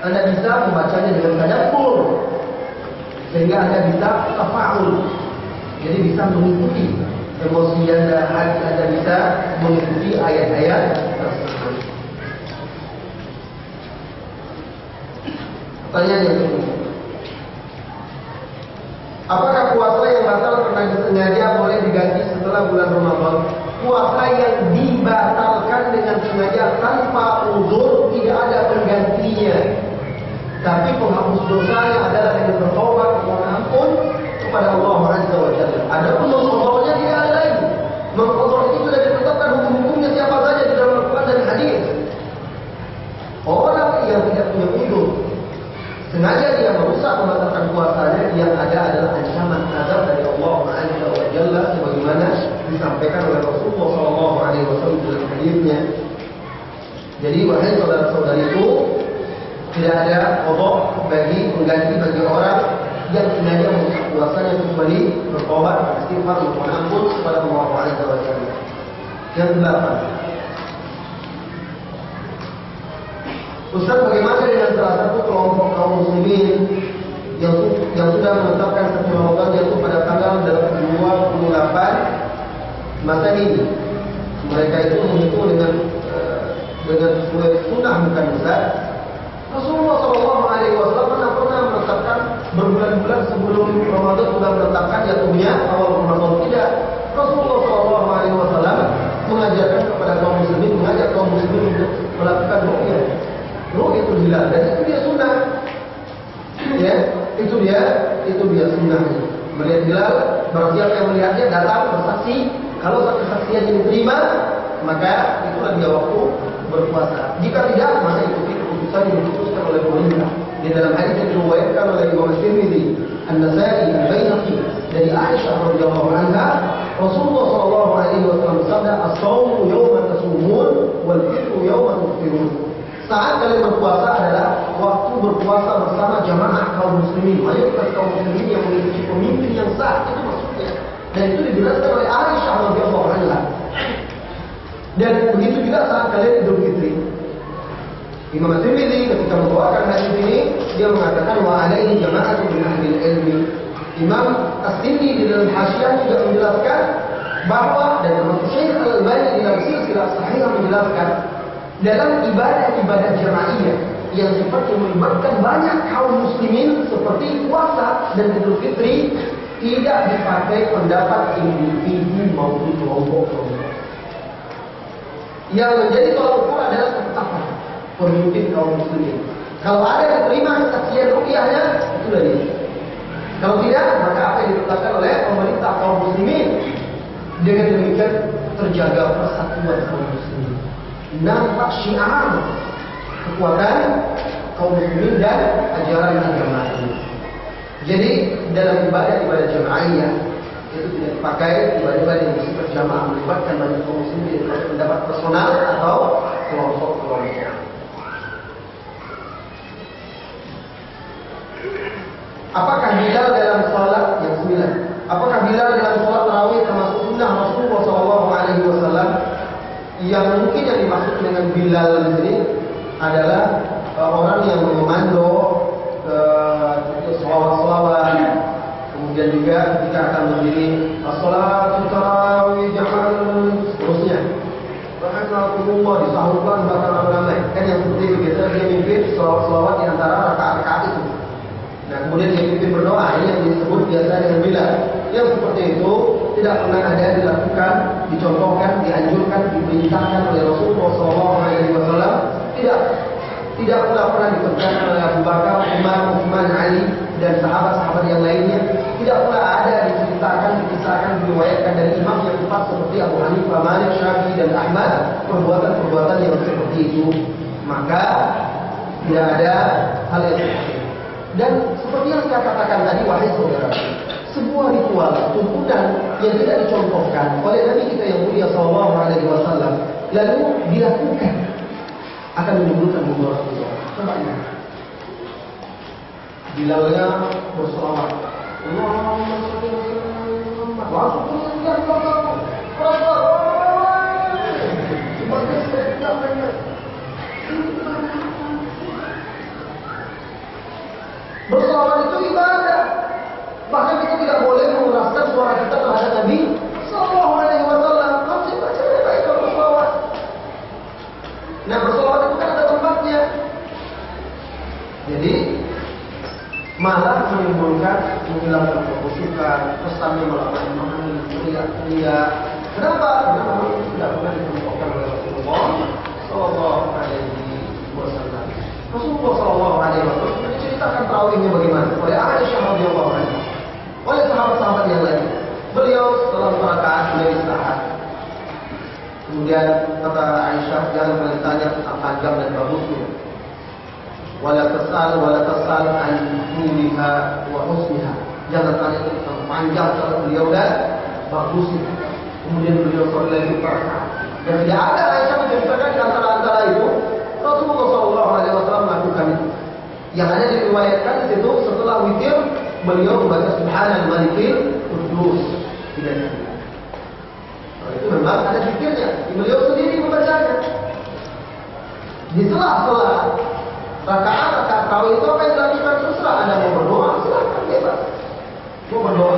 Anda bisa membacanya dengan tadabbur, sehingga anda bisa tafa'ul. Jadi bisa mengikuti emosi anda, hati anda bisa mengikuti ayat-ayat tersebut. Pertanyaan yang kedua, apakah puasa yang batal karena disengaja boleh diganti setelah bulan Ramadan? Puasa yang dibatalkan dengan sengaja tanpa uzur tidak ada penggantinya. Tapi penghapus dosanya adalah dengan bertobat mohon ampun kepada Allah Azza wa Jalla. Adapun mengqadha'nya tidak ada lagi. Mengqadha' itu sudah ditetapkan hukum-hukumnya siapa saja di dalam Al-Quran dan hadis. Orang yang tidak punya uzur sengaja dia merusak membatalkan puasanya, yang ada adalah ancaman azab dari Allah Azza wa Jalla sebagaimana disampaikan oleh Rasulullah SAW dalam hadisnya. Jadi wahai saudara-saudariku, tidak ada qadha bagi pengganti bagi orang yang sengaja merusak puasanya kecuali bertobat, beristighfar, mohon ampun kepada Allah Azza wa Jalla. Yang kedelapan, Ustaz, bagaimana dengan salah satu kelompok kaum muslimin yang sudah menetapkan satu Ramadan yaitu pada tanggal 28 masa ini? Mereka itu menghitung dengan sesuai sunnah, bukan Ustaz. Rasulullah SAW pernah menetapkan berbulan-bulan sebelum Ramadan sudah menetapkan jatuhnya awal Ramadan. Tidak. Rasulullah SAW mengajarkan kepada kaum muslimin, mengajak kaum muslimin untuk melakukan ru'yah. Ru'yatul hilal, dan itu dia sunnah. Ya, itu dia sunnahnya. Melihat hilal, barang siapa yang melihatnya datang bersaksi. Kalau kesaksian diterima, maka itulah dia waktu berpuasa. Jika tidak, maka ikuti keputusan yang diputuskan oleh pemerintah. Di dalam hadis yang diriwayatkan oleh Imam Tirmidzi, An-Nasa'i, Al-Baihaqi dari Aisyah radhiyallahu anha, Rasulullah sallallahu alaihi wasallam bersabda, "As-shaumu yawma tasumun wal fitru yawma tuftirun." Saat kalian berpuasa adalah waktu berpuasa bersama jamaah kaum muslimin, mayoritas kaum muslimin yang memiliki pemimpin yang sah, itu maksudnya. Dan itu dijelaskan oleh Aisyah radhiyallahu anha. Dan begitu juga saat kalian Idul Fitri. Imam Tirmidzi ketika membawakan hadis ini, dia mengatakan wa alaihi jama'atu min ahli ilmi. Imam As-Sindi di dalam Hasyiah juga menjelaskan bahwa, dan termasuk Syekh Al-Albani di dalam silsilah sahihah menjelaskan, dalam ibadah-ibadah jamaiyah yang sifatnya melibatkan banyak kaum muslimin seperti puasa dan Idul Fitri, tidak dipakai pendapat individu maupun kelompok-kelompok. Yang menjadi tolak ukur adalah ketetapan pemimpin kaum muslimin. Kalau ada yang terima kesaksian ruqyahnya, itu dari dia. Kalau tidak, maka apa yang ditetapkan oleh pemerintah kaum muslimin. Dengan demikian terjaga persatuan kaum muslimin. Nampak syiar kekuatan kaum muslimin dan ajaran agama ini. Jadi dalam ibadah jamaahiyah itu tidak dipakai ibadah yang bersifat jamaah melibatkan banyak kaum muslimin dengan pendapat personal atau kelompok-kelompok. Apakah Bilal dalam salat yang 9? Apakah Bilal dalam salat tarawih termasuk sunnah Rasulullah SAW? Yang mungkin yang dimaksud dengan Bilal di sini adalah orang yang mengomando selawat-selawat. Kemudian juga ketika akan berdiri as-salatu tarawih jamaah Rasulullah disahurkan bahkan ramai-ramai. Kan yang seperti itu biasanya dia mimpin selawat di antara rakaat-rakaat itu. Nah kemudian dia mimpin berdoa, ini yang disebut biasa dengan Bilal. Yang seperti itu tidak pernah ada dilakukan, dicontohkan, dianjurkan, diperintahkan oleh Rasulullah SAW. Tidak pernah dikerjakan oleh Abu Bakar, Umar, Utsman, Ali dan sahabat-sahabat yang lainnya. Tidak pernah ada diceritakan, dikisahkan, diriwayatkan dari imam yang tepat seperti Abu Hanifah, Malik, Syafi'i dan Ahmad perbuatan-perbuatan yang seperti itu. Maka tidak ada hal yang seperti itu. Dan seperti yang saya katakan tadi, wahai saudara, sebuah ritual tuntunan yang tidak dicontohkan oleh Nabi kita yang mulia Sallallahu Alaihi Wasallam lalu dilakukan akan menimbulkan mudarat. Coba lihat. Bilalnya berselawat. Allahumma shalli ala Muhammad. Berselawat itu ibadah. Bahkan kita tidak boleh mengeraskan suara kita terhadap Nabi Sallallahu Alaihi Wasallam. Masih baca baik kalau berselawat. Nah berselawat itu kan ada tempatnya. Jadi malah menimbulkan menghilangkan kekhusyukan, kesannya malah main-main, teriak-teriak. Kenapa? Karena memang itu tidak pernah dicontohkan oleh Rasulullah Sallallahu Alaihi Wasallam. Rasulullah Sallallahu Alaihi Wasallam menceritakan tarawihnya bagaimana oleh Aisyah radhiyallahu anha, oleh sahabat-sahabat yang lain. Beliau setelah rakaat beliau istirahat. Kemudian kata Aisyah, jangan pernah ditanya tentang panjang dan bagusnya. Wala tasal an nuliha wa husniha. Jangan tanya tentang panjang salat beliau dan bagusnya. Kemudian beliau sholat lagi rakaat. Dan tidak ada Aisyah menceritakan di antara itu Rasulullah Sallallahu Alaihi Wasallam melakukan itu. Yang ada diriwayatkan itu setelah witir beliau membaca Subhanal Malikil Quddus. Tidak ada. Itu memang ada zikirnya. Beliau sendiri membacanya. Di sela-sela rakaat tarawih itu apa yang dilakukan terserah. Anda mau berdoa silakan bebas. Mau berdoa,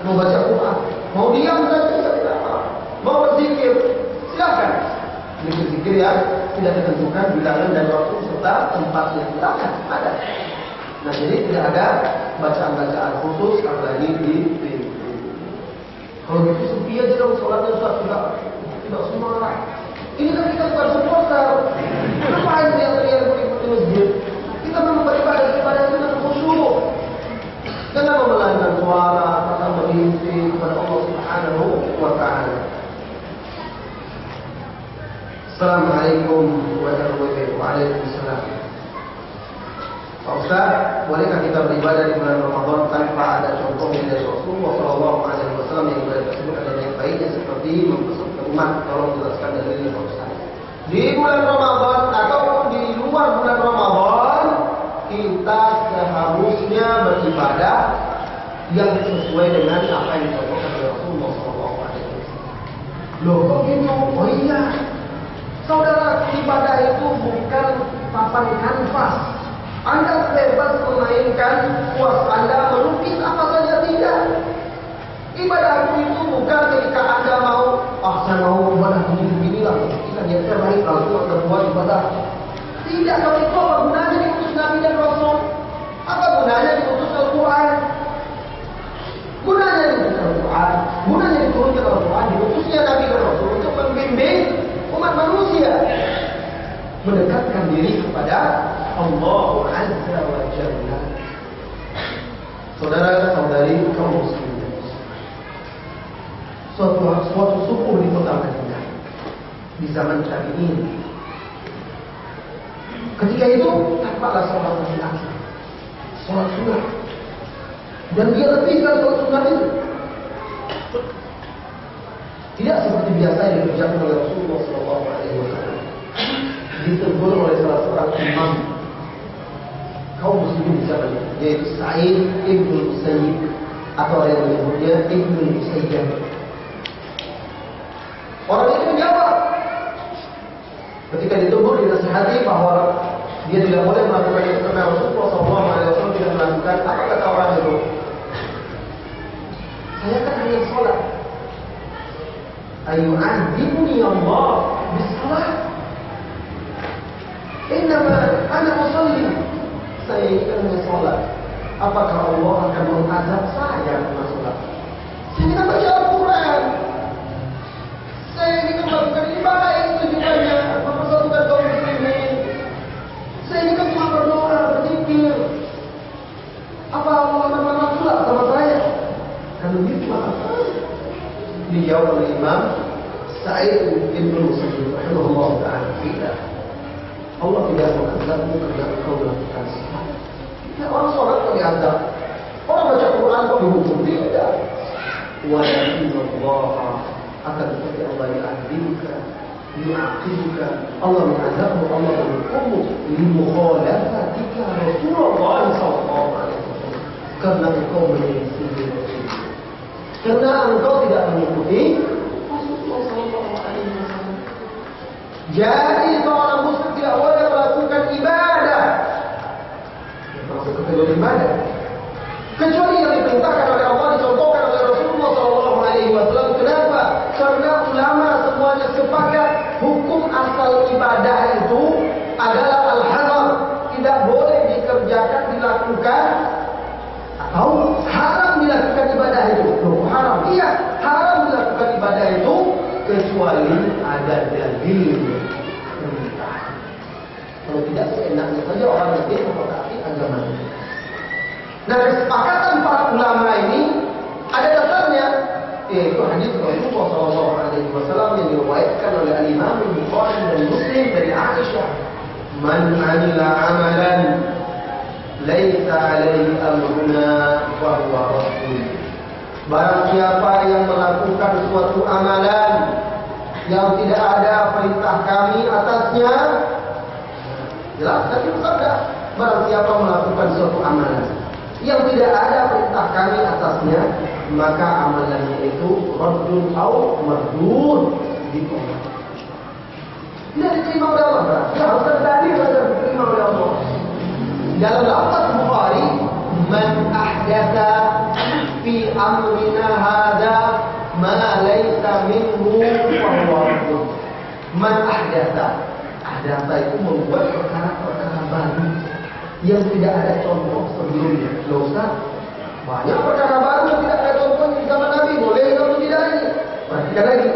mau baca Quran, mau diam saja tidak apa. Mau berzikir silakan. Zikir yang tidak ditentukan bilangan dan waktu serta tempatnya silakan ada. Nah jadi tidak ada bacaan-bacaan khusus apalagi di kalau gitu sepi aja dong sholatnya tidak semangat. Ini kan kita bukan supporter. Ngapain teriak-teriak di masjid? Kita memang beribadah kepada itu dengan khusyuk. Jangan memelankan suara atau berhenti kepada Allah Subhanahu wa Ta'ala. Assalamualaikum warahmatullahi wabarakatuh. Waalaikumsalam. Pak Ustaz, bolehkah kita beribadah di bulan Ramadan tanpa ada contoh dari Rasulullah Sallallahu Alaihi Wasallam yang ibadah tersebut ada yang baiknya seperti mempersembahkan umat? Tolong jelaskan dalilnya Pak Ustaz. Di bulan Ramadan ataupun di luar bulan Ramadan kita seharusnya beribadah yang sesuai dengan apa yang dicontohkan oleh Rasulullah Sallallahu Alaihi Wasallam. Loh, kok gitu? Oh iya, saudara, ibadah itu bukan papan kanvas. Anda bebas memainkan kuas Anda melukis apa saja, tidak. Ibadahku itu bukan ketika Anda mau, saya mau ibadah begini-beginilah, kita niat terbaik kalau itu Anda buat ibadah. Tidak, kalau itu apa gunanya diutus Nabi dan Rasul? Apa gunanya diutus Al-Quran? Gunanya diutus Al-Quran, gunanya diturunkan Al-Quran, diutusnya Nabi dan Rasul untuk membimbing umat manusia mendekatkan diri kepada Allah Azza wa Jalla. Saudara-saudari kaum muslimin, suatu suku di kota Madinah di zaman tabi'in. Ketika itu tampaklah seorang laki-laki sholat sunnah dan dia lebihkan sholat sunnah itu. Tidak seperti biasa yang dikerjakan oleh Rasulullah SAW. Ditegur oleh salah seorang imam kaum muslimin di zaman itu, yaitu Sa'id ibn Musayyib atau ada yang menyebutnya Ibn Musayyib. Orang itu menjawab ketika ditegur, dinasihati bahwa dia tidak boleh melakukan itu karena Rasulullah SAW tidak melakukan. Apa kata orang itu? Saya kan hanya sholat. Ayu'adzibuni Allah bisalah. Innama ana usalli. Saya ini kan sholat. Apakah Allah akan mengazab saya karena sholat? Saya ini kan baca Al-Quran. Saya ini kan melakukan ibadah yang tujuannya mempersatukan kaum muslimin. Saya ini kan cuma berdoa, berzikir. Apa Allah akan marah pula sama saya? Kalau gitu marah. Dijawab oleh Imam Sa'id bin Musayyib rahimahullah ta'ala, tidak. Allah tidak mengazabmu karena engkau melakukan salah. Ya, orang sholat kok diazab. Orang baca Quran kok dihukum, tidak. Walakin Allah akan tetapi Allah yu'adzibuka, yu'aqibuka. Allah mengazabmu, Allah menghukummu limukhalafatika Rasulullah sallallahu alaihi wasallam. Karena engkau menyelisih Rasulullah. Karena engkau tidak mengikuti Rasulullah sallallahu alaihi wasallam. Jadi seorang muslim tidak boleh melakukan ibadah. Maksud kedua ibadah. Kecuali yang diperintahkan oleh Allah, dicontohkan oleh Rasulullah SAW. Kenapa? Karena ulama semuanya sepakat hukum asal ibadah itu adalah al-haram, tidak boleh dikerjakan, dilakukan, atau haram dilakukan ibadah itu. Loh, haram? Iya, haram dilakukan ibadah itu kecuali ada dalil perintah. Kalau tidak, seenaknya saja orang yang mengetahui agama. Nah, kesepakatan para ulama ini ada dasarnya, yaitu hadis Rasulullah SAW yang diriwayatkan oleh Imam Bukhari dan Muslim dari Aisyah. Man 'amila 'amalan laisa 'alaihi amruna fa huwa raddun. Barang siapa yang melakukan suatu amalan yang tidak ada perintah kami atasnya, jelas tadi bersabda, barang siapa melakukan suatu amalan yang tidak ada perintah kami atasnya, maka amalannya itu raddun atau mardud, ditolak. Tidak diterima oleh Allah. Berarti harus terjadi agar diterima oleh Allah. Dalam lafaz Bukhari, man ahdatsa fi amrina hadza ma laysa minhu fa huwa raddun. Man ahdatsa, ahdatsa itu membuat perkara-perkara baru yang tidak ada contoh sebelumnya. Loh Ustaz, banyak perkara baru yang tidak ada contoh di zaman Nabi. Boleh atau tidak ini? Perhatikan lagi.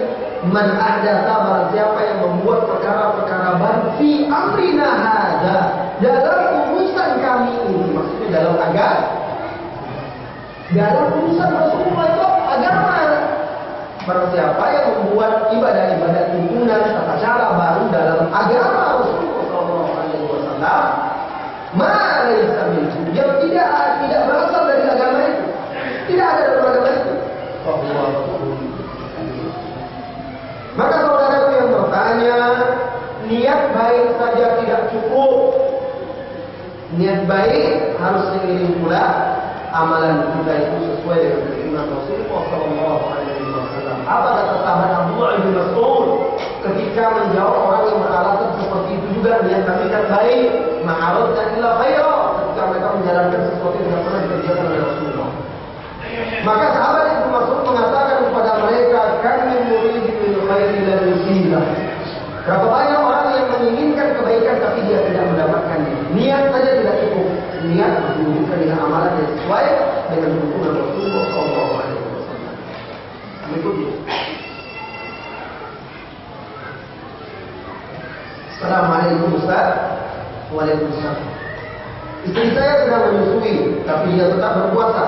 Man ahdatsa, barang siapa yang membuat perkara-perkara baru fi amrina hadza, dalam urusan kami ini, maksudnya dalam agama, dalam urusan Rasulullah itu agama. Barang siapa yang membuat ibadah-ibadah tuntunan tata cara baru dalam agama Rasulullah SAW, laysa minhu, yang tidak berasal dari agama itu, tidak ada dalam agama itu, bahwa maka saudaraku yang bertanya, niat baik saja tidak cukup. Niat baik harus seiring pula amalan kita itu sesuai dengan keinginan Rasulullah SAW. Apa kata sahabat Abdullah bin Mas'ud ketika menjawab orang yang beralasan seperti itu juga, niat kami kan baik, ma'arud dan illa khairah, ketika mereka menjalankan sesuatu yang tidak pernah dikerjakan oleh Rasulullah. Maka sahabat Ibnu Mas'ud mengatakan kepada mereka, kami murid min khairin la yusibah. Berapa banyak orang yang menginginkan kebaikan tapi dia tidak mendapatkannya. Niat saja tidak cukup. Niat menunjukkan dengan amalan yang sesuai dengan tuntunan Rasulullah SAW. Berikutnya. Assalamualaikum Ustaz. Waalaikumsalam. Istri saya sedang menyusui, tapi dia tetap berpuasa.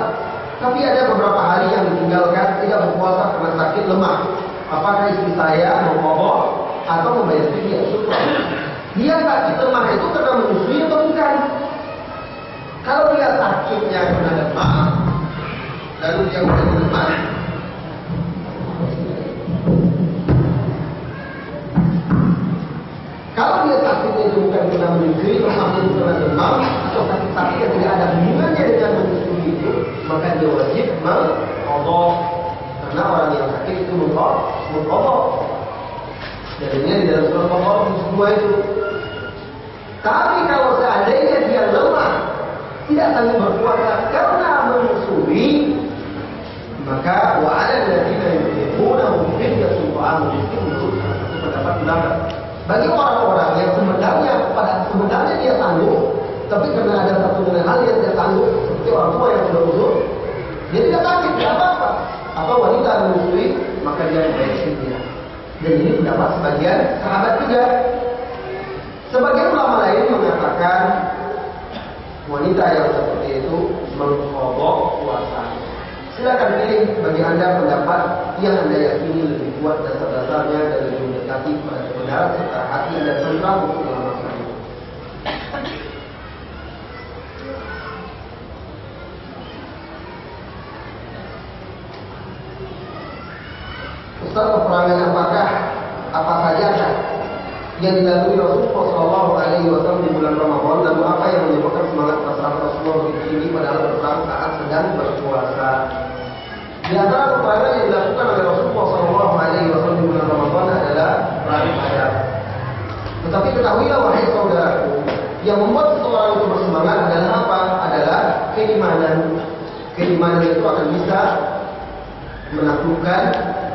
Tapi ada beberapa hari yang ditinggalkan tidak berpuasa karena sakit lemah. Apakah istri saya mau qadha atau membayar fidyah? Syukur. Dia sakit lemah itu karena menyusui atau bukan? Kalau dia sakitnya karena demam, lalu dia menjadi lemah, kalau dia sakitnya itu bukan karena menyusui, lemah itu karena demam, atau sakit-sakit yang tidak ada hubungannya dengan menyusui itu, maka dia wajib mengqadha. Karena orang yang sakit itu mengqadha. Jadinya di dalam surah Al-Baqarah itu. Tapi kalau seandainya dia lemah, tidak sanggup berpuasa karena menyusui, maka wa 'ala alladziina yutiquunahu fidyatun Al-Quran itu satu pendapat ulama. Bagi orang-orang yang sebenarnya dia sanggup, tapi karena ada satu hal yang dia sanggup, seperti orang tua yang sudah uzur, dia tidak sakit, tidak apa-apa. Atau wanita yang menyusui, maka dia membayar dia. Dan ini pendapat sebagian sahabat juga. Sebagian ulama lain mengatakan wanita yang seperti itu mengkodok puasa. Silakan pilih bagi anda pendapat yang anda yakini lebih kuat dasar-dasarnya dan lebih mendekati pada kebenaran serta hati anda tentang untuk melakukan itu. Ustaz, peperangan apa saja yang dilalui Rasulullah SAW di bulan Ramadan, lalu apa yang menyebabkan semangat masyarakat Rasulullah begitu tinggi padahal berperang saat sedang berpuasa? Di antara peperangan yang dilakukan oleh Rasulullah SAW di bulan Ramadan adalah perang Badar. Tetapi ketahuilah wahai saudaraku, yang membuat seseorang itu bersemangat adalah apa? Adalah keimanan. Keimanan itu akan bisa menaklukkan,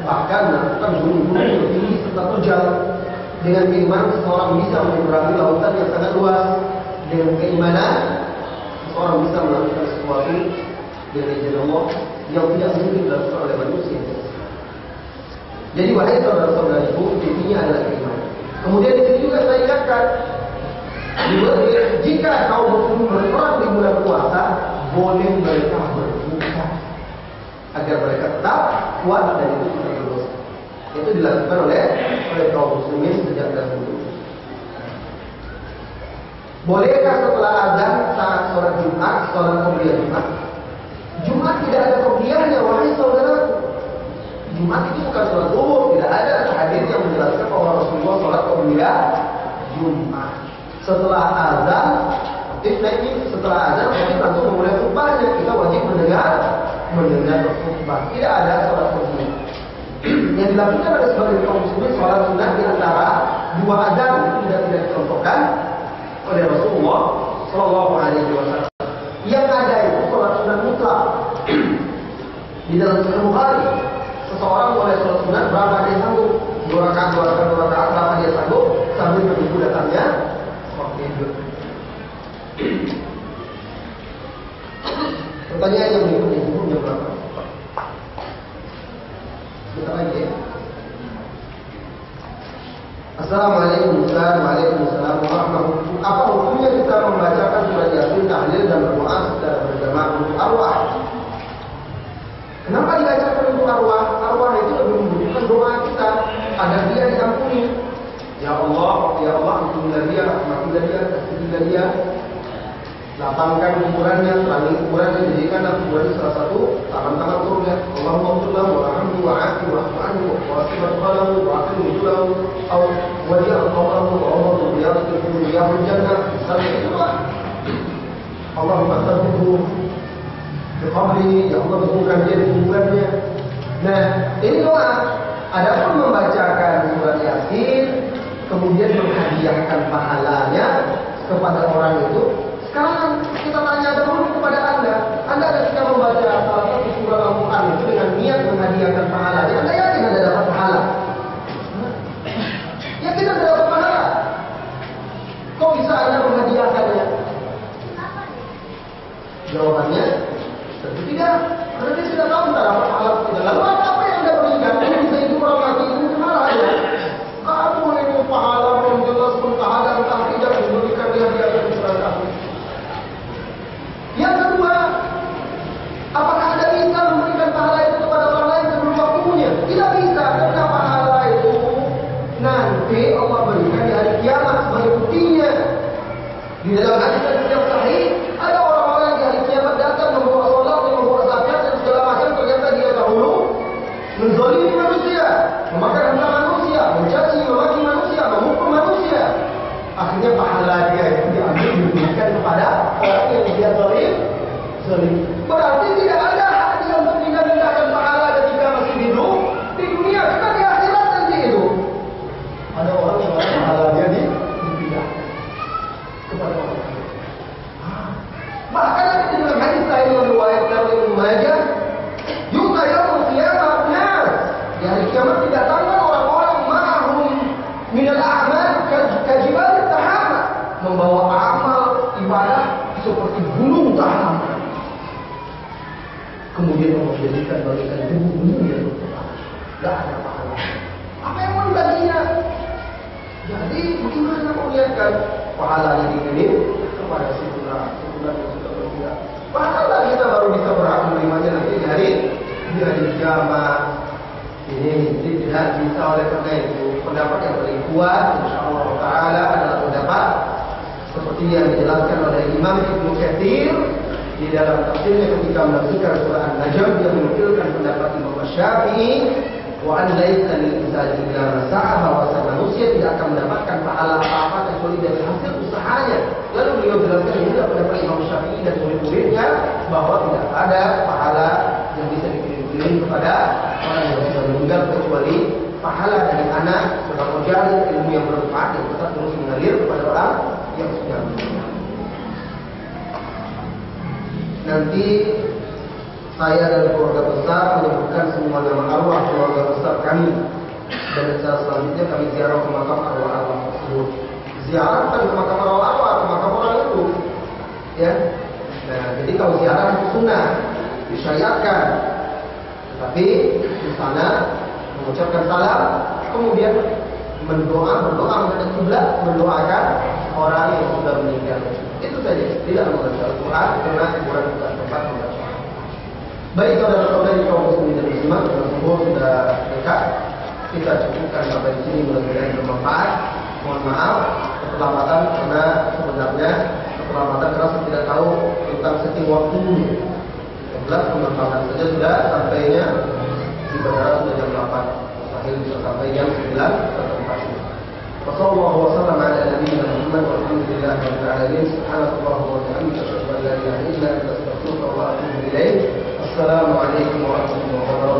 bahkan menaklukkan gunung-gunung yang tinggi serta terjal. Dengan keimanan seseorang bisa menyeberangi lautan yang sangat luas. Dengan keimanan seseorang bisa melakukan sesuatu dari izin Allah yang tidak mungkin dilakukan oleh manusia. Jadi wahai saudara-saudariku, intinya adalah keimanan. Kemudian di sini juga saya ingatkan, jika kau muslim berperang di bulan puasa, boleh mereka berbuka agar mereka tetap kuat dan itu tidak berdosa. Itu dilakukan oleh kaum muslimin sejak dahulu. Bolehkah setelah azan saat sholat Jumat, sholat qobliyah Jumat? Jumat tidak ada qobliyahnya, wahai saudaraku. Jumat itu bukan sholat zuhur, tidak ada hadis yang menjelaskan bahwa Rasulullah sholat qobliyah Jumat. Setelah azan, setelah azan wajib langsung memulai khutbahnya. Kita wajib mendengar khutbah. Tidak ada sholat qobliyah. Yang dilakukan oleh sebagian kaum muslimin sholat sunnah di antara dua azan itu tidak dicontohkan oleh Rasulullah SAW. Yang ada itu sholat sunnah mutlak. Di dalam Sahih Bukhari, seseorang boleh sholat sunnah berapa dia sanggup, 2 rakaat berapa dia sanggup, sambil menunggu datangnya waktu itu. Pertanyaan yang berikutnya, hukumnya berapa? Kita lagi ya. Assalamualaikum Waalaikumsalam warahmatullahi. Apa hukumnya kita membacakan surat Yasin, tahlil dan berdoa secara berjamaah untuk arwah? Kenapa dibacakan untuk arwah? Arwah itu lebih membutuhkan doa kita agar dia diampuni. Ya Allah, ampunilah dia, rahmatilah dia, kasihlah dia. Lapangkan kuburannya, terangi kuburannya, jadikanlah kuburannya salah satu taman-taman surga. Allahumma sallallahu warhamhu wa'afi wa'afu wa'asibah qalahu wa'afi nujulahu waja'al qawlahu wa'awadu biyahul jannah. Misalnya itu lah. Allahumma sallallahu di qabri, ya Allah temukan dia di kuburannya. Nah, ini doa. Adapun membacakan surat Yasin, kemudian menghadiahkan pahalanya kepada orang itu, sekarang kita tanya dahulu kepada Anda ketika membaca salah satu surah Al-Quran itu dengan niat menghadiahkan pahalanya, Anda yakin Anda dapat pahala? Yakin Anda dapat pahala? Kok bisa Anda menghadiahkannya? Jawabannya tentu tidak, karena dia sudah tahu tidak dapat pahala tidak. Lalu apa yang Anda berikan? Ini bisa itu orang mati itu pahala ya? Kamu ini pahala belum jelas pun pahala entah tidak memberikan dia di surat Al-Quran. Yang kedua, apakah Anda bisa memberikan pahala itu kepada orang lain sebelum waktunya? Tidak bisa, karena pahala itu nanti Allah berikan di hari kiamat sebagai buktinya. Di dalam hadis yang sahih, ada orang-orang yang di hari kiamat datang membawa sholat, membawa zakat dan segala macam, ternyata dia dahulu menzalimi manusia, memakan harta manusia, mencaci, memaki manusia, memukul manusia. Akhirnya pahala dia itu diambil diberikan kepada orang yang dia zalim. Berarti tidak ada hati untuk meninggalkan pahala ketika masih hidup di dunia, karena di akhirat nanti itu ada orang yang pahala dia dipindah kepada orang lain. Bahkan di dalam hadis lain yang diriwayatkan oleh Ibnu Majah, yuta yaumul qiyamah nas, di hari kiamat didatangkan orang membawa amal ibadah seperti gunung tahanan. Kemudian Allah jadikan bagaikan debu yang berpahala. Tidak ada pahala. Apa yang mau dibaginya? Jadi bagaimana mengingatkan pahalanya dikirim kepada si fulan yang sudah berbuat. Pahala kita baru bisa berhak menerimanya nanti di hari kiamat. Ini tidak bisa. Oleh karena itu pendapat yang paling kuat insyaallah taala adalah pendapat seperti yang dijelaskan oleh Imam Ibnu Katsir di dalam tafsirnya ketika menafsirkan surah An-Najm. Dia menukilkan pendapat Imam Syafi'i wa an laisa lil insani illa ma sa'a, bahwa manusia tidak akan mendapatkan pahala apa-apa kecuali dari hasil usahanya. Lalu beliau jelaskan juga pendapat Imam Syafi'i dan murid-muridnya bahwa tidak ada pahala yang bisa dikirim kepada orang yang sudah meninggal kecuali pahala dari anak sedekah jariah, ilmu yang bermanfaat yang tetap terus mengalir kepada orang yang sudah meninggal. Nanti saya dan keluarga besar menyebutkan semua nama arwah keluarga besar kami, dan secara selanjutnya kami ziarah ke makam arwah-arwah tersebut. Ziarah kan ke makam arwah-arwah, ke makam orang itu, ya. Nah, jadi kalau ziarah itu sunnah, disyariatkan. Tapi di sana mengucapkan salam, kemudian berdoa menghadap kiblat, mendoakan orang yang sudah meninggal. Itu saja, tidak membaca Al-Quran karena kuburan bukan tempat membaca. Baik saudara-saudari kaum muslimin dan muslimat, umur sudah dekat, kita cukupkan sampai di sini, mudah-mudahan bermanfaat. Mohon maaf keterlambatan karena sebenarnya keterlambatan karena saya tidak tahu tentang setting waktunya. Yang jelas penerbangan saja sudah sampainya di bandara sudah jam 8. Mustahil bisa sampai jam 9 atau 4. Wassallallahu wasallam ala nabiyyina Muhammad walhamdulillahi rabbil alamin. Subhanallah wa bihamdihi asyhadu an la ilaha illa anta astaghfiruka wa atubu ilaik. Assalamualaikum warahmatullahi wabarakatuh.